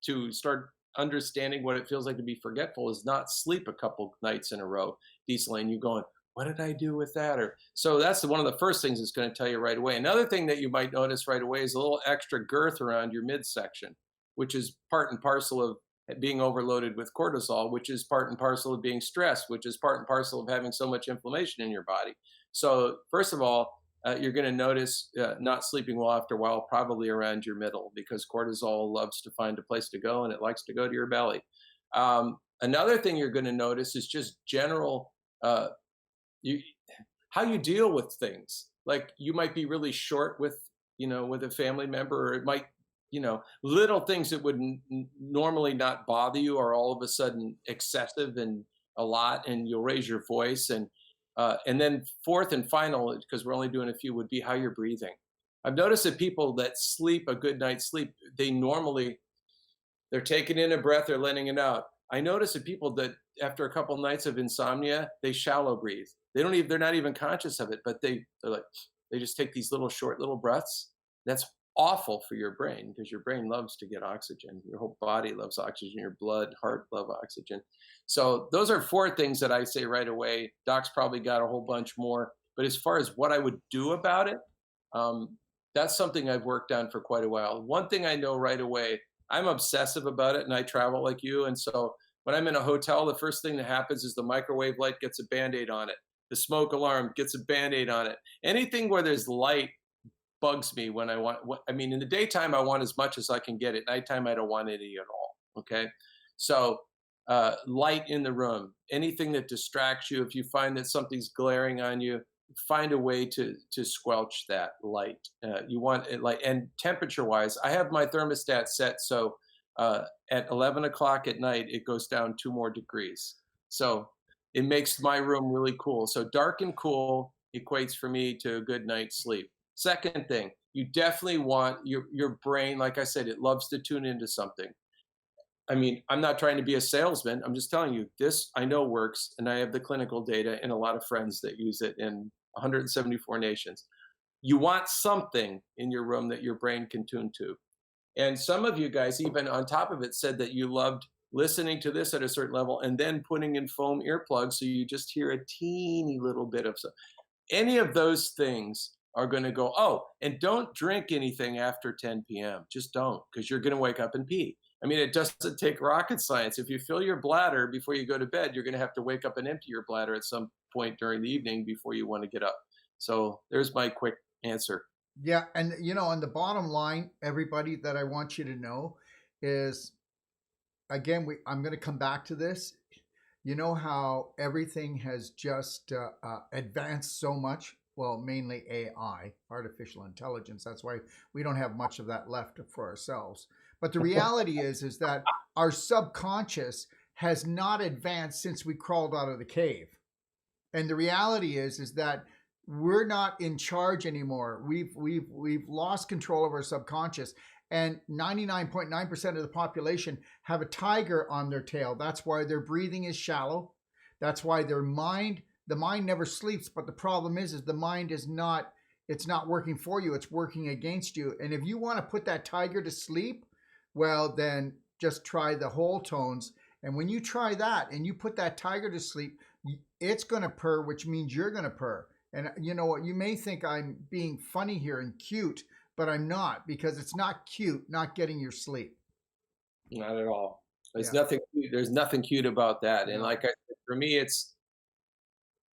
to start understanding what it feels like to be forgetful is not sleep a couple nights in a row decently, and you going, what did I do with that? Or so that's one of the first things it's going to tell you right away. Another thing that you might notice right away is a little extra girth around your midsection, which is part and parcel of being overloaded with cortisol, which is part and parcel of being stressed, which is part and parcel of having so much inflammation in your body. So first of all, you're going to notice not sleeping well after a while, probably around your middle, because cortisol loves to find a place to go, and it likes to go to your belly. Another thing you're going to notice is just general uh, you how you deal with things. Like you might be really short with a family member, or it might, little things that would normally not bother you are all of a sudden excessive and a lot, and you'll raise your voice. And then fourth and final, because we're only doing a few, would be how you're breathing. I've noticed that people that sleep a good night's sleep, they're taking in a breath, they're letting it out. I notice that people that after a couple nights of insomnia, they shallow breathe. They're not even conscious of it, but they just take these little short little breaths. That's awful for your brain, because your brain loves to get oxygen. Your whole body loves oxygen. Your blood, heart love oxygen. So those are four things that I say right away. Doc's probably got a whole bunch more, but as far as what I would do about it, that's something I've worked on for quite a while. One thing I know right away, I'm obsessive about it, and I travel like you. And so when I'm in a hotel, the first thing that happens is the microwave light gets a Band-Aid on it. The smoke alarm gets a Band-Aid on it. Anything where there's light bugs me when in the daytime, I want as much as I can get. At nighttime, I don't want any at all. Okay. So light in the room, anything that distracts you. If you find that something's glaring on you, find a way to squelch that light. You want it light. And temperature wise, I have my thermostat set so at 11 o'clock at night, it goes down 2 more degrees. So it makes my room really cool. So dark and cool equates for me to a good night's sleep. Second thing, you definitely want your brain, like I said, it loves to tune into something. I mean, I'm not trying to be a salesman. I'm just telling you, this I know works, and I have the clinical data and a lot of friends that use it in 174 nations. You want something in your room that your brain can tune to. And some of you guys, even on top of it, said that you loved listening to this at a certain level and then putting in foam earplugs so you just hear a teeny little bit of stuff. Any of those things are going to go, oh, and don't drink anything after 10 p.m. Just don't, because you're going to wake up and pee. I mean, it doesn't take rocket science. If you fill your bladder before you go to bed, you're going to have to wake up and empty your bladder at some point during the evening before you want to get up. So there's my quick answer. Yeah, and on the bottom line, everybody, that I want you to know is, again, I'm going to come back to this. You know how everything has just advanced so much? Well, mainly AI, artificial intelligence. That's why we don't have much of that left for ourselves. But the reality is that our subconscious has not advanced since we crawled out of the cave. And the reality is that we're not in charge anymore. We've lost control of our subconscious, and 99.9% of the population have a tiger on their tail. That's why their breathing is shallow. That's why the mind never sleeps. But the problem is the mind it's not working for you. It's working against you. And if you want to put that tiger to sleep, well, then just try the Wholetones. And when you try that and you put that tiger to sleep, it's going to purr, which means you're going to purr. And you know what? You may think I'm being funny here and cute, but I'm not, because it's not cute not getting your sleep. Not at all. There's Yeah. nothing. There's nothing cute about that. And No. like I said, for me, it's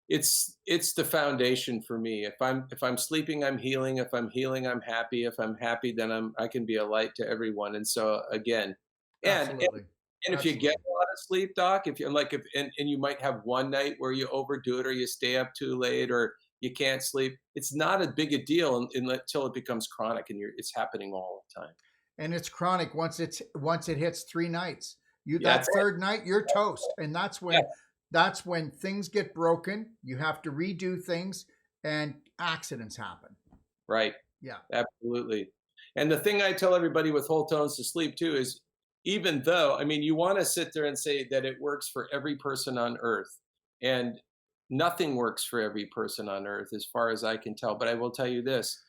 the foundation for me. If I'm sleeping, I'm healing. If I'm healing, I'm happy. If I'm happy, then I can be a light to everyone. And so again, Absolutely. and if you get a lot of sleep, doc, if you like, if and you might have one night where you overdo it, or you stay up too late, or you can't sleep, it's not as big a deal until it becomes chronic, and it's happening all the time. And it's chronic once it hits 3 nights. Yeah, That third night, you're toast. And yeah, that's when things get broken. You have to redo things, and accidents happen. right. Yeah. Absolutely. And the thing I tell everybody with Wholetones to sleep too is, even though, I mean, you want to sit there and say that it works for every person on earth, and nothing works for every person on earth as far as I can tell. But I will tell you this,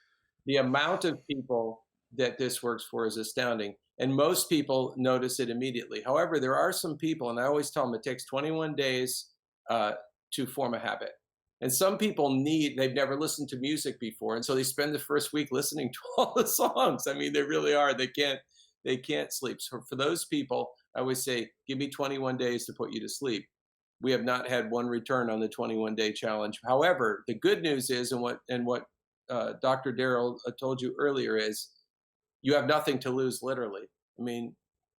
the amount of people that this works for is astounding. And most people notice it immediately. However, there are some people, and I always tell them it takes 21 days to form a habit. And some people they've never listened to music before. And so they spend the first week listening to all the songs. I mean, they really are. They can't sleep. So for those people, I always say, give me 21 days to put you to sleep. We have not had one return on the 21-day challenge. However, the good news is, and what Dr. Darrell told you earlier is, you have nothing to lose, literally. I mean,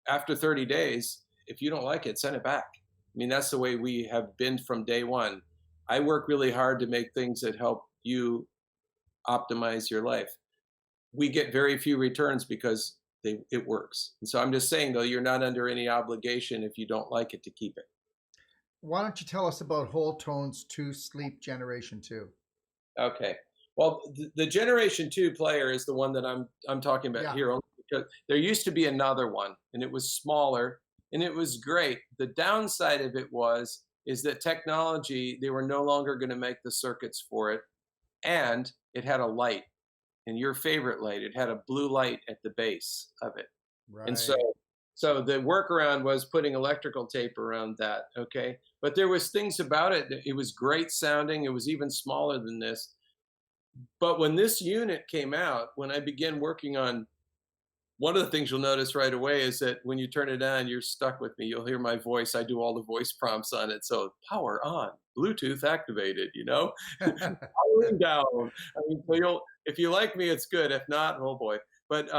after 30 days, if you don't like it, send it back. I mean, that's the way we have been from day one. I work really hard to make things that help you optimize your life. We get very few returns because it works. And so I'm just saying, though, you're not under any obligation if you don't like it to keep it. Why don't you tell us about Wholetones 2 Sleep Generation 2? Okay. Well, the Generation 2 player is the one that I'm talking about here, only because there used to be another one, and it was smaller, and it was great. The downside of it is that technology, they were no longer going to make the circuits for it, and it had a light, and your favorite light. It had a blue light at the base of it. Right. And so the workaround was putting electrical tape around that, okay? But there was things about it. It was great sounding. It was even smaller than this. But when this unit came out, when I began working on, one of the things you'll notice right away is that when you turn it on, you're stuck with me. You'll hear my voice. I do all the voice prompts on it. So power on, Bluetooth activated, powering down. I mean, so if you like me, it's good. If not, oh boy. But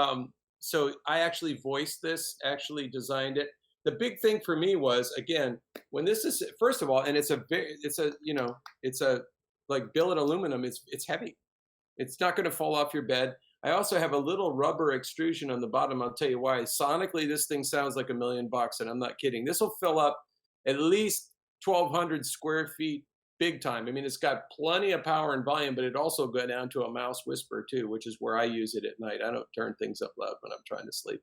so I actually voiced this, actually designed it. The big thing for me was, again, when this is, first of all, and it's a like billet aluminum. It's heavy. It's not going to fall off your bed. I also have a little rubber extrusion on the bottom. I'll tell you why. Sonically, this thing sounds like $1 million, and I'm not kidding. This will fill up at least 1,200 square feet big time. I mean, it's got plenty of power and volume, but it also go down to a mouse whisper too, which is where I use it at night. I don't turn things up loud when I'm trying to sleep.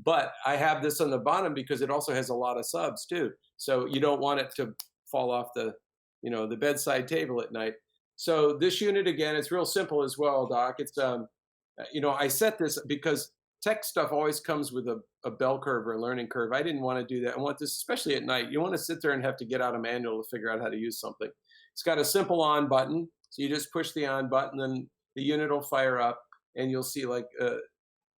But I have this on the bottom because it also has a lot of subs too. So you don't want it to fall off the bedside table at night. So this unit again, it's real simple as well, Doc. It's I set this because tech stuff always comes with a bell curve or a learning curve. I didn't want to do that. I want this, especially at night. You want to sit there and have to get out a manual to figure out how to use something. It's got a simple on button. So you just push the on button, then the unit will fire up and you'll see like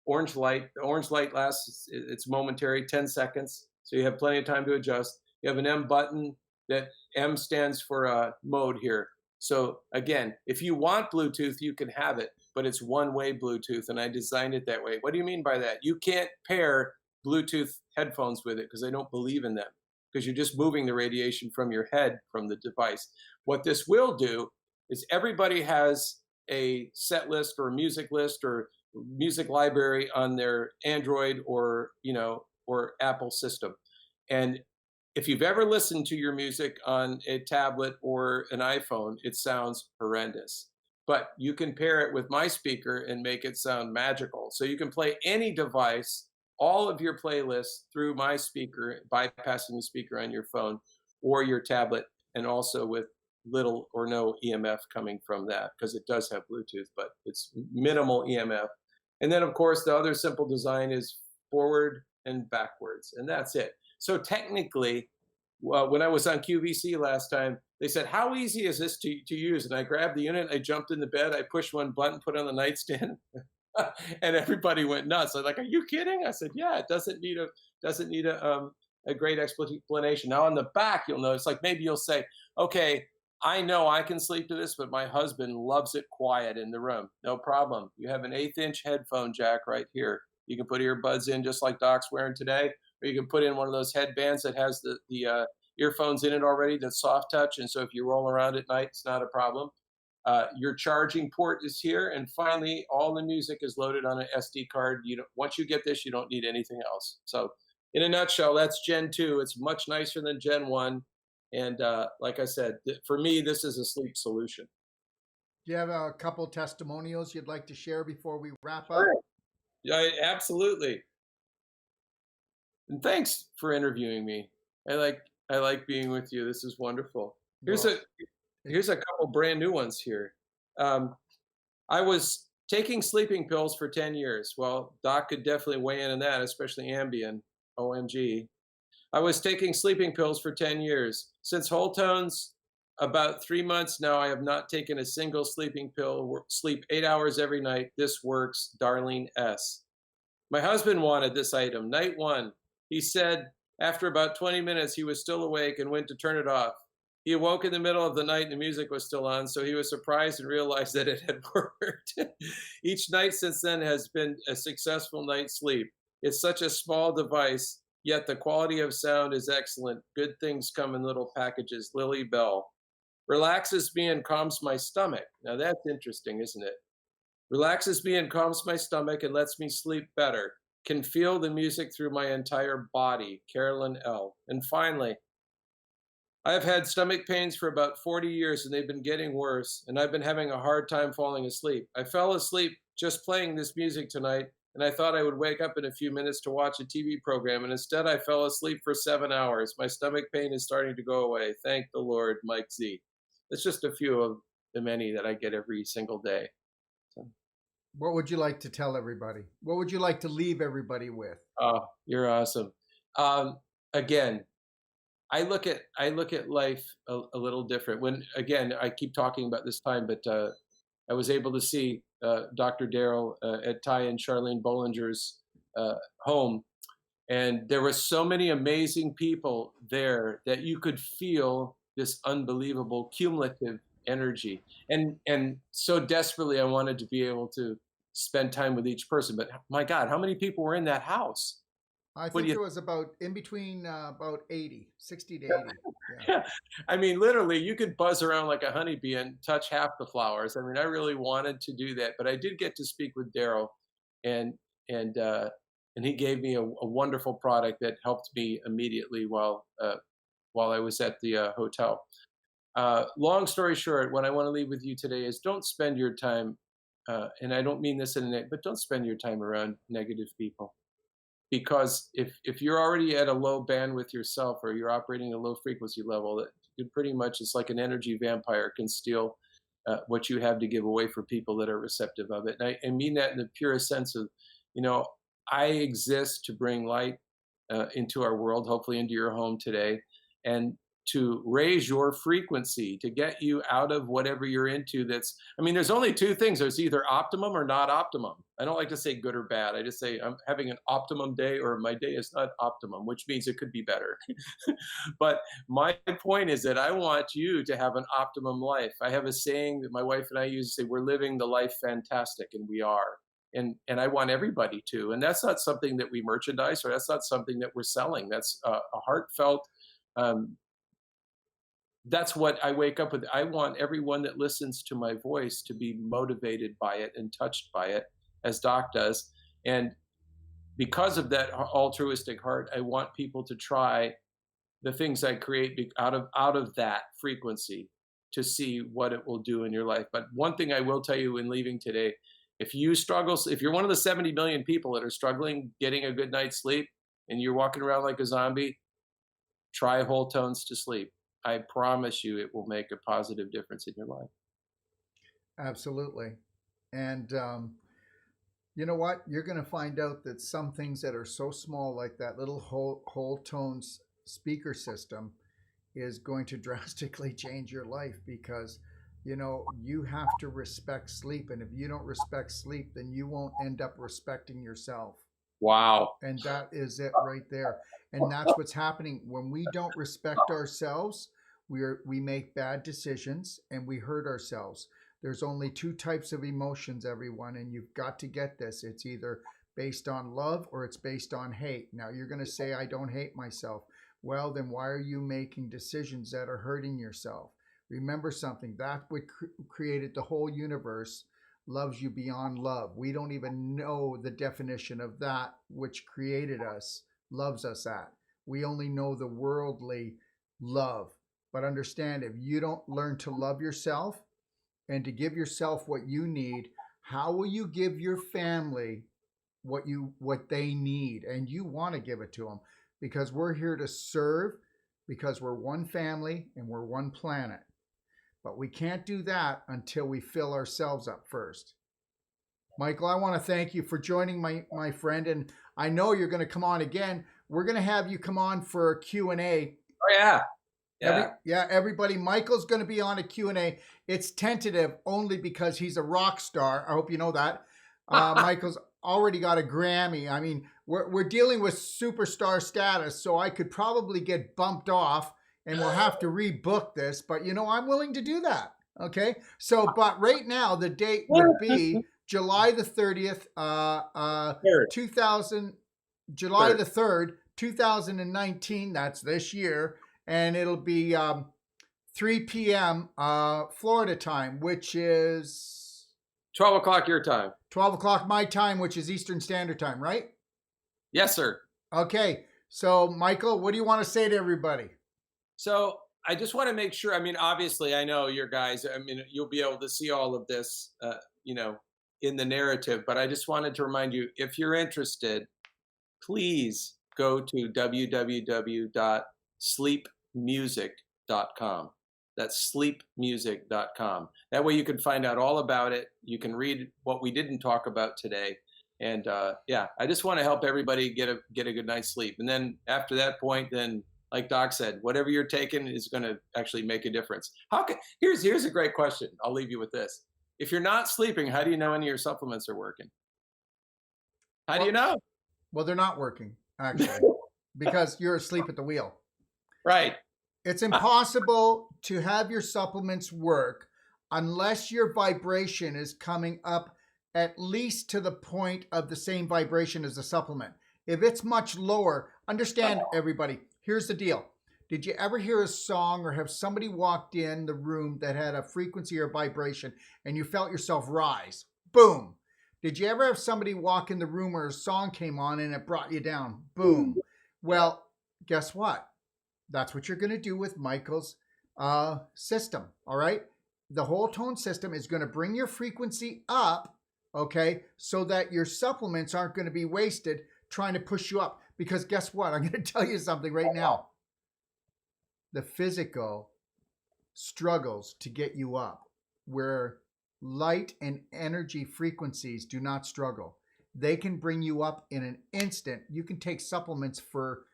orange light. The orange light lasts, it's momentary, 10 seconds. So you have plenty of time to adjust. You have an M button. That M stands for mode here. So again, if you want Bluetooth, you can have it, but it's one-way Bluetooth, and I designed it that way. What do you mean by that? You can't pair Bluetooth headphones with it because I don't believe in them, because you're just moving the radiation from your head from the device. What this will do is everybody has a set list or a music list or music library on their Android or Apple system. And if you've ever listened to your music on a tablet or an iPhone, it sounds horrendous. But you can pair it with my speaker and make it sound magical. So you can play any device, all of your playlists through my speaker, bypassing the speaker on your phone or your tablet, and also with little or no EMF coming from that, because it does have Bluetooth, but it's minimal EMF. And then, of course, the other simple design is forward and backwards, and that's it. So technically, when I was on QVC last time, they said, how easy is this to use? And I grabbed the unit, I jumped in the bed, I pushed one button, put it on the nightstand, and everybody went nuts. I'm like, are you kidding? I said, yeah, it doesn't need a great explanation. Now on the back, you'll notice, like maybe you'll say, okay, I know I can sleep to this, but my husband loves it quiet in the room. No problem. You have an 1/8-inch headphone jack right here. You can put earbuds in just like Doc's wearing today, or you can put in one of those headbands that has the earphones in it already, that's soft touch. And so if you roll around at night, it's not a problem. Your charging port is here. And finally, all the music is loaded on an SD card. Once you get this, you don't need anything else. So in a nutshell, that's Gen 2. It's much nicer than Gen 1. And like I said, for me, this is a sleep solution. Do you have a couple testimonials you'd like to share before we wrap up? Sure. Yeah, absolutely. And thanks for interviewing me. I like being with you. This is wonderful. Here's a couple brand new ones here. I was taking sleeping pills for 10 years. Well, Doc could definitely weigh in on that, especially Ambien. OMG. I was taking sleeping pills for 10 years. Since Wholetones, about 3 months now, I have not taken a single sleeping pill. Sleep 8 hours every night. This works, Darlene S. My husband wanted this item. Night 1, he said after about 20 minutes, he was still awake and went to turn it off. He awoke in the middle of the night and the music was still on, so he was surprised and realized that it had worked. Each night since then has been a successful night's sleep. It's such a small device, yet the quality of sound is excellent. Good things come in little packages. Lily Bell. Relaxes me and calms my stomach. Now that's interesting, isn't it? Relaxes me and calms my stomach and lets me sleep better. Can feel the music through my entire body. Carolyn L. And finally, I've had stomach pains for about 40 years and they've been getting worse, and I've been having a hard time falling asleep. I fell asleep just playing this music tonight, and I thought I would wake up in a few minutes to watch a TV program, and instead I fell asleep for 7 hours. My stomach pain is starting to go away. Thank the Lord, Mike Z. It's just a few of the many that I get every single day. So. What would you like to tell everybody? What would you like to leave everybody with? Oh, you're awesome. Again, I look at life a little different. When again, I keep talking about this time, but I was able to see Dr. Darrell at Ty and Charlene Bollinger's home, and there were so many amazing people there that you could feel this unbelievable cumulative energy, and so desperately I wanted to be able to spend time with each person. But my God, how many people were in that house? I think there was about in between about 60 to 80. Yeah. I mean, literally, you could buzz around like a honeybee and touch half the flowers. I mean, I really wanted to do that, but I did get to speak with Darrell, and and he gave me a wonderful product that helped me immediately while I was at the hotel. Long story short, what I want to leave with you today is don't spend your time, and I don't mean this but don't spend your time around negative people. Because if you're already at a low bandwidth yourself, or you're operating at a low frequency level, that you pretty much, it's like an energy vampire can steal what you have to give away for people that are receptive of it. And I mean that in the purest sense of, you know, I exist to bring light into our world, hopefully into your home today, and to raise your frequency, to get you out of whatever you're into. That's, I mean, there's only two things. There's either optimum or not optimum. I don't like to say good or bad. I just say I'm having an optimum day, or my day is not optimum, which means it could be better. But my point is that I want you to have an optimum life. I have a saying that my wife and I use to say, we're living the life fantastic, and we are. And I want everybody to. And that's not something that we merchandise, or that's not something that we're selling. That's a heartfelt, um, that's what I wake up with. I want everyone that listens to my voice to be motivated by it and touched by it, as Doc does. And because of that altruistic heart, I want people to try the things I create out of that frequency, to see what it will do in your life. But one thing I will tell you in leaving today, if you struggle, if you're one of the 70 million people that are struggling getting a good night's sleep, and you're walking around like a zombie, try Wholetones to sleep. I promise you it will make a positive difference in your life. Absolutely. And you know what? You're going to find out that some things that are so small, like that little Wholetones speaker system, is going to drastically change your life, because you know, you have to respect sleep. And if you don't respect sleep, then you won't end up respecting yourself. Wow. And that is it right there. And that's what's happening when we don't respect ourselves. We make bad decisions and we hurt ourselves. There's only two types of emotions, everyone, and you've got to get this. It's either based on love or it's based on hate. Now you're going to say, I don't hate myself. Well, then why are you making decisions that are hurting yourself? Remember something, that what created the whole universe loves you beyond love. We don't even know the definition of that which created us loves us at. We only know the worldly love. But understand, if you don't learn to love yourself and to give yourself what you need, how will you give your family what they need? And you want to give it to them, because we're here to serve, because we're one family and we're one planet. But we can't do that until we fill ourselves up first. Michael, I want to thank you for joining my friend, and I know you're going to come on again. We're going to have you come on for a Q&A. Oh, yeah. Yeah. Everybody, Michael's going to be on a Q&A. It's tentative only because he's a rock star. I hope you know that. Michael's already got a Grammy. I mean, we're dealing with superstar status, so I could probably get bumped off and we'll have to rebook this. But, you know, I'm willing to do that. Okay? So, but right now, the date would be July the 30th, July the 3rd, 2019. That's this year. And it'll be 3 p.m. Florida time, which is 12 o'clock your time. 12 o'clock my time, which is Eastern Standard Time, right? Yes, sir. Okay. So, Michael, what do you want to say to everybody? So I just want to make sure, I mean, obviously, I know your guys, I mean, you'll be able to see all of this, you know, in the narrative, but I just wanted to remind you, if you're interested, please go to www.sleepmusic.com. That's sleepmusic.com. That way you can find out all about it. You can read what we didn't talk about today. And yeah, I just want to help everybody get a good night's sleep. And then after that point, then like Doc said, whatever you're taking is going to actually make a difference. Here's a great question. I'll leave you with this. If you're not sleeping, how do you know any of your supplements are working? How do you know? Well, they're not working, actually, because you're asleep at the wheel. Right. It's impossible to have your supplements work unless your vibration is coming up at least to the point of the same vibration as the supplement. If it's much lower, understand, everybody, here's the deal. Did you ever hear a song or have somebody walked in the room that had a frequency or vibration and you felt yourself rise? Boom. Did you ever have somebody walk in the room where a song came on and it brought you down? Boom. Well, guess what? That's what you're going to do with Michael's system. All right. The whole tone system is going to bring your frequency up, okay, so that your supplements aren't going to be wasted trying to push you up. Because guess what? I'm going to tell you something right now. The physical struggles to get you up, where light and energy frequencies do not struggle. They can bring you up in an instant. You can take supplements for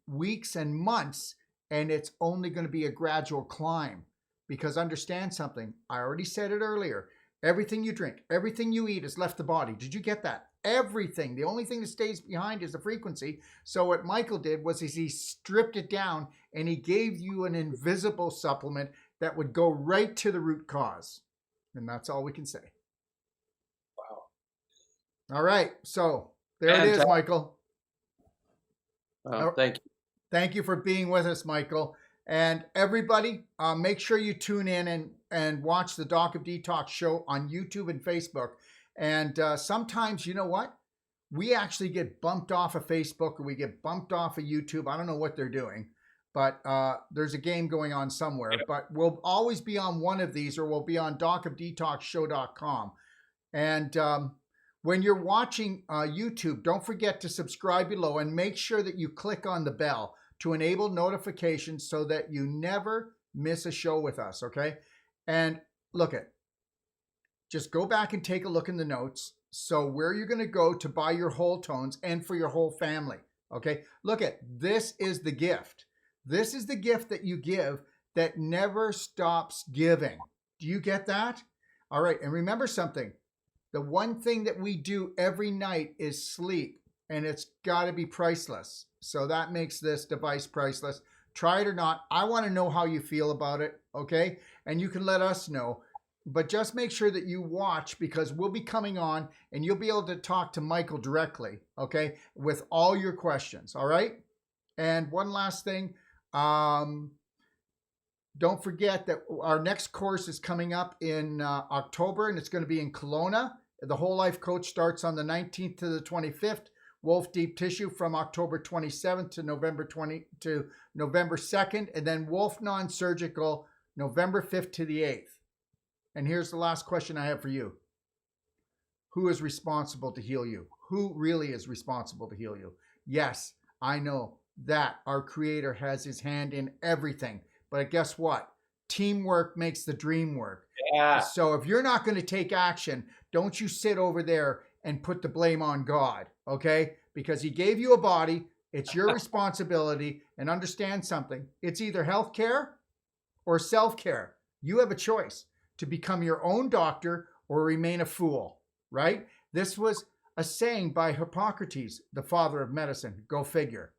weeks and months, and it's only going to be a gradual climb. Because understand something, I already said it earlier. Everything you drink, everything you eat has left the body. Did you get that? Everything. The only thing that stays behind is the frequency. So what Michael did was he stripped it down and he gave you an invisible supplement that would go right to the root cause. And that's all we can say. Wow. All right. So there it is, Michael. Thank you. Thank you for being with us, Michael. And everybody, make sure you tune in and watch the Doc of Detox show on YouTube and Facebook. And sometimes, you know what? We actually get bumped off of Facebook or we get bumped off of YouTube. I don't know what they're doing, but there's a game going on somewhere. Yeah. But we'll always be on one of these, or we'll be on docofdetoxshow.com. And when you're watching YouTube, don't forget to subscribe below and make sure that you click on the bell to enable notifications so that you never miss a show with us, okay? And look just go back and take a look in the notes. So where you're gonna go to buy your Wholetones and for your whole family, okay? This is the gift. This is the gift that you give that never stops giving. Do you get that? All right, and remember something. The one thing that we do every night is sleep, and it's gotta be priceless. So that makes this device priceless. Try it or not. I want to know how you feel about it, okay? And you can let us know. But just make sure that you watch, because we'll be coming on and you'll be able to talk to Michael directly, okay? With all your questions, all right? And one last thing. Don't forget that our next course is coming up in October, and it's going to be in Kelowna. The Whole Life Coach starts on the 19th to the 25th. Wolfe Deep Tissue from October 27th to November 2nd, and then Wolfe Non-Surgical November 5th to the 8th. And here's the last question I have for you. Who is responsible to heal you? Who really is responsible to heal you? Yes, I know that our Creator has his hand in everything, but guess what? Teamwork makes the dream work. Yeah. So if you're not going to take action, don't you sit over there and put the blame on God, okay? Because he gave you a body. It's your responsibility. And understand something. It's either healthcare or self-care. You have a choice to become your own doctor or remain a fool, right? This was a saying by Hippocrates, the father of medicine. Go figure.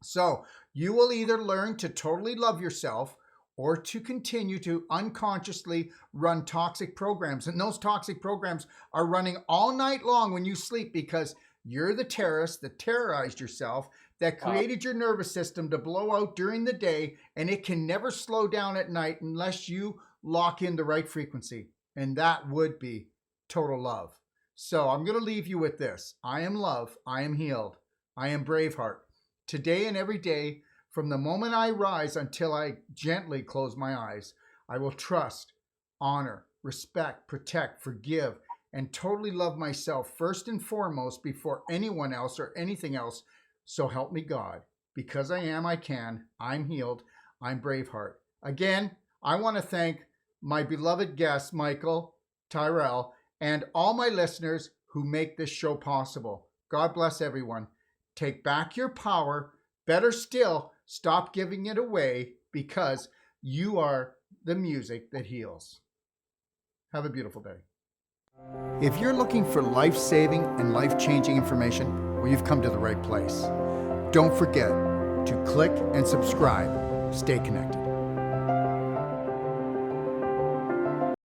So you will either learn to totally love yourself or to continue to unconsciously run toxic programs. And those toxic programs are running all night long when you sleep, because you're the terrorist that terrorized yourself, that created your nervous system to blow out during the day, and it can never slow down at night unless you lock in the right frequency. And that would be total love. So I'm going to leave you with this. I am love. I am healed. I am Braveheart. Today and every day, from the moment I rise until I gently close my eyes, I will trust, honor, respect, protect, forgive, and totally love myself first and foremost before anyone else or anything else. So help me God. Because I am, I can. I'm healed. I'm Braveheart. Again, I want to thank my beloved guest, Michael Tyrrell, and all my listeners who make this show possible. God bless everyone. Take back your power. Better still, stop giving it away, because you are the music that heals. Have a beautiful day. If you're looking for life-saving and life-changing information, well, you've come to the right place. Don't forget to click and subscribe. Stay connected.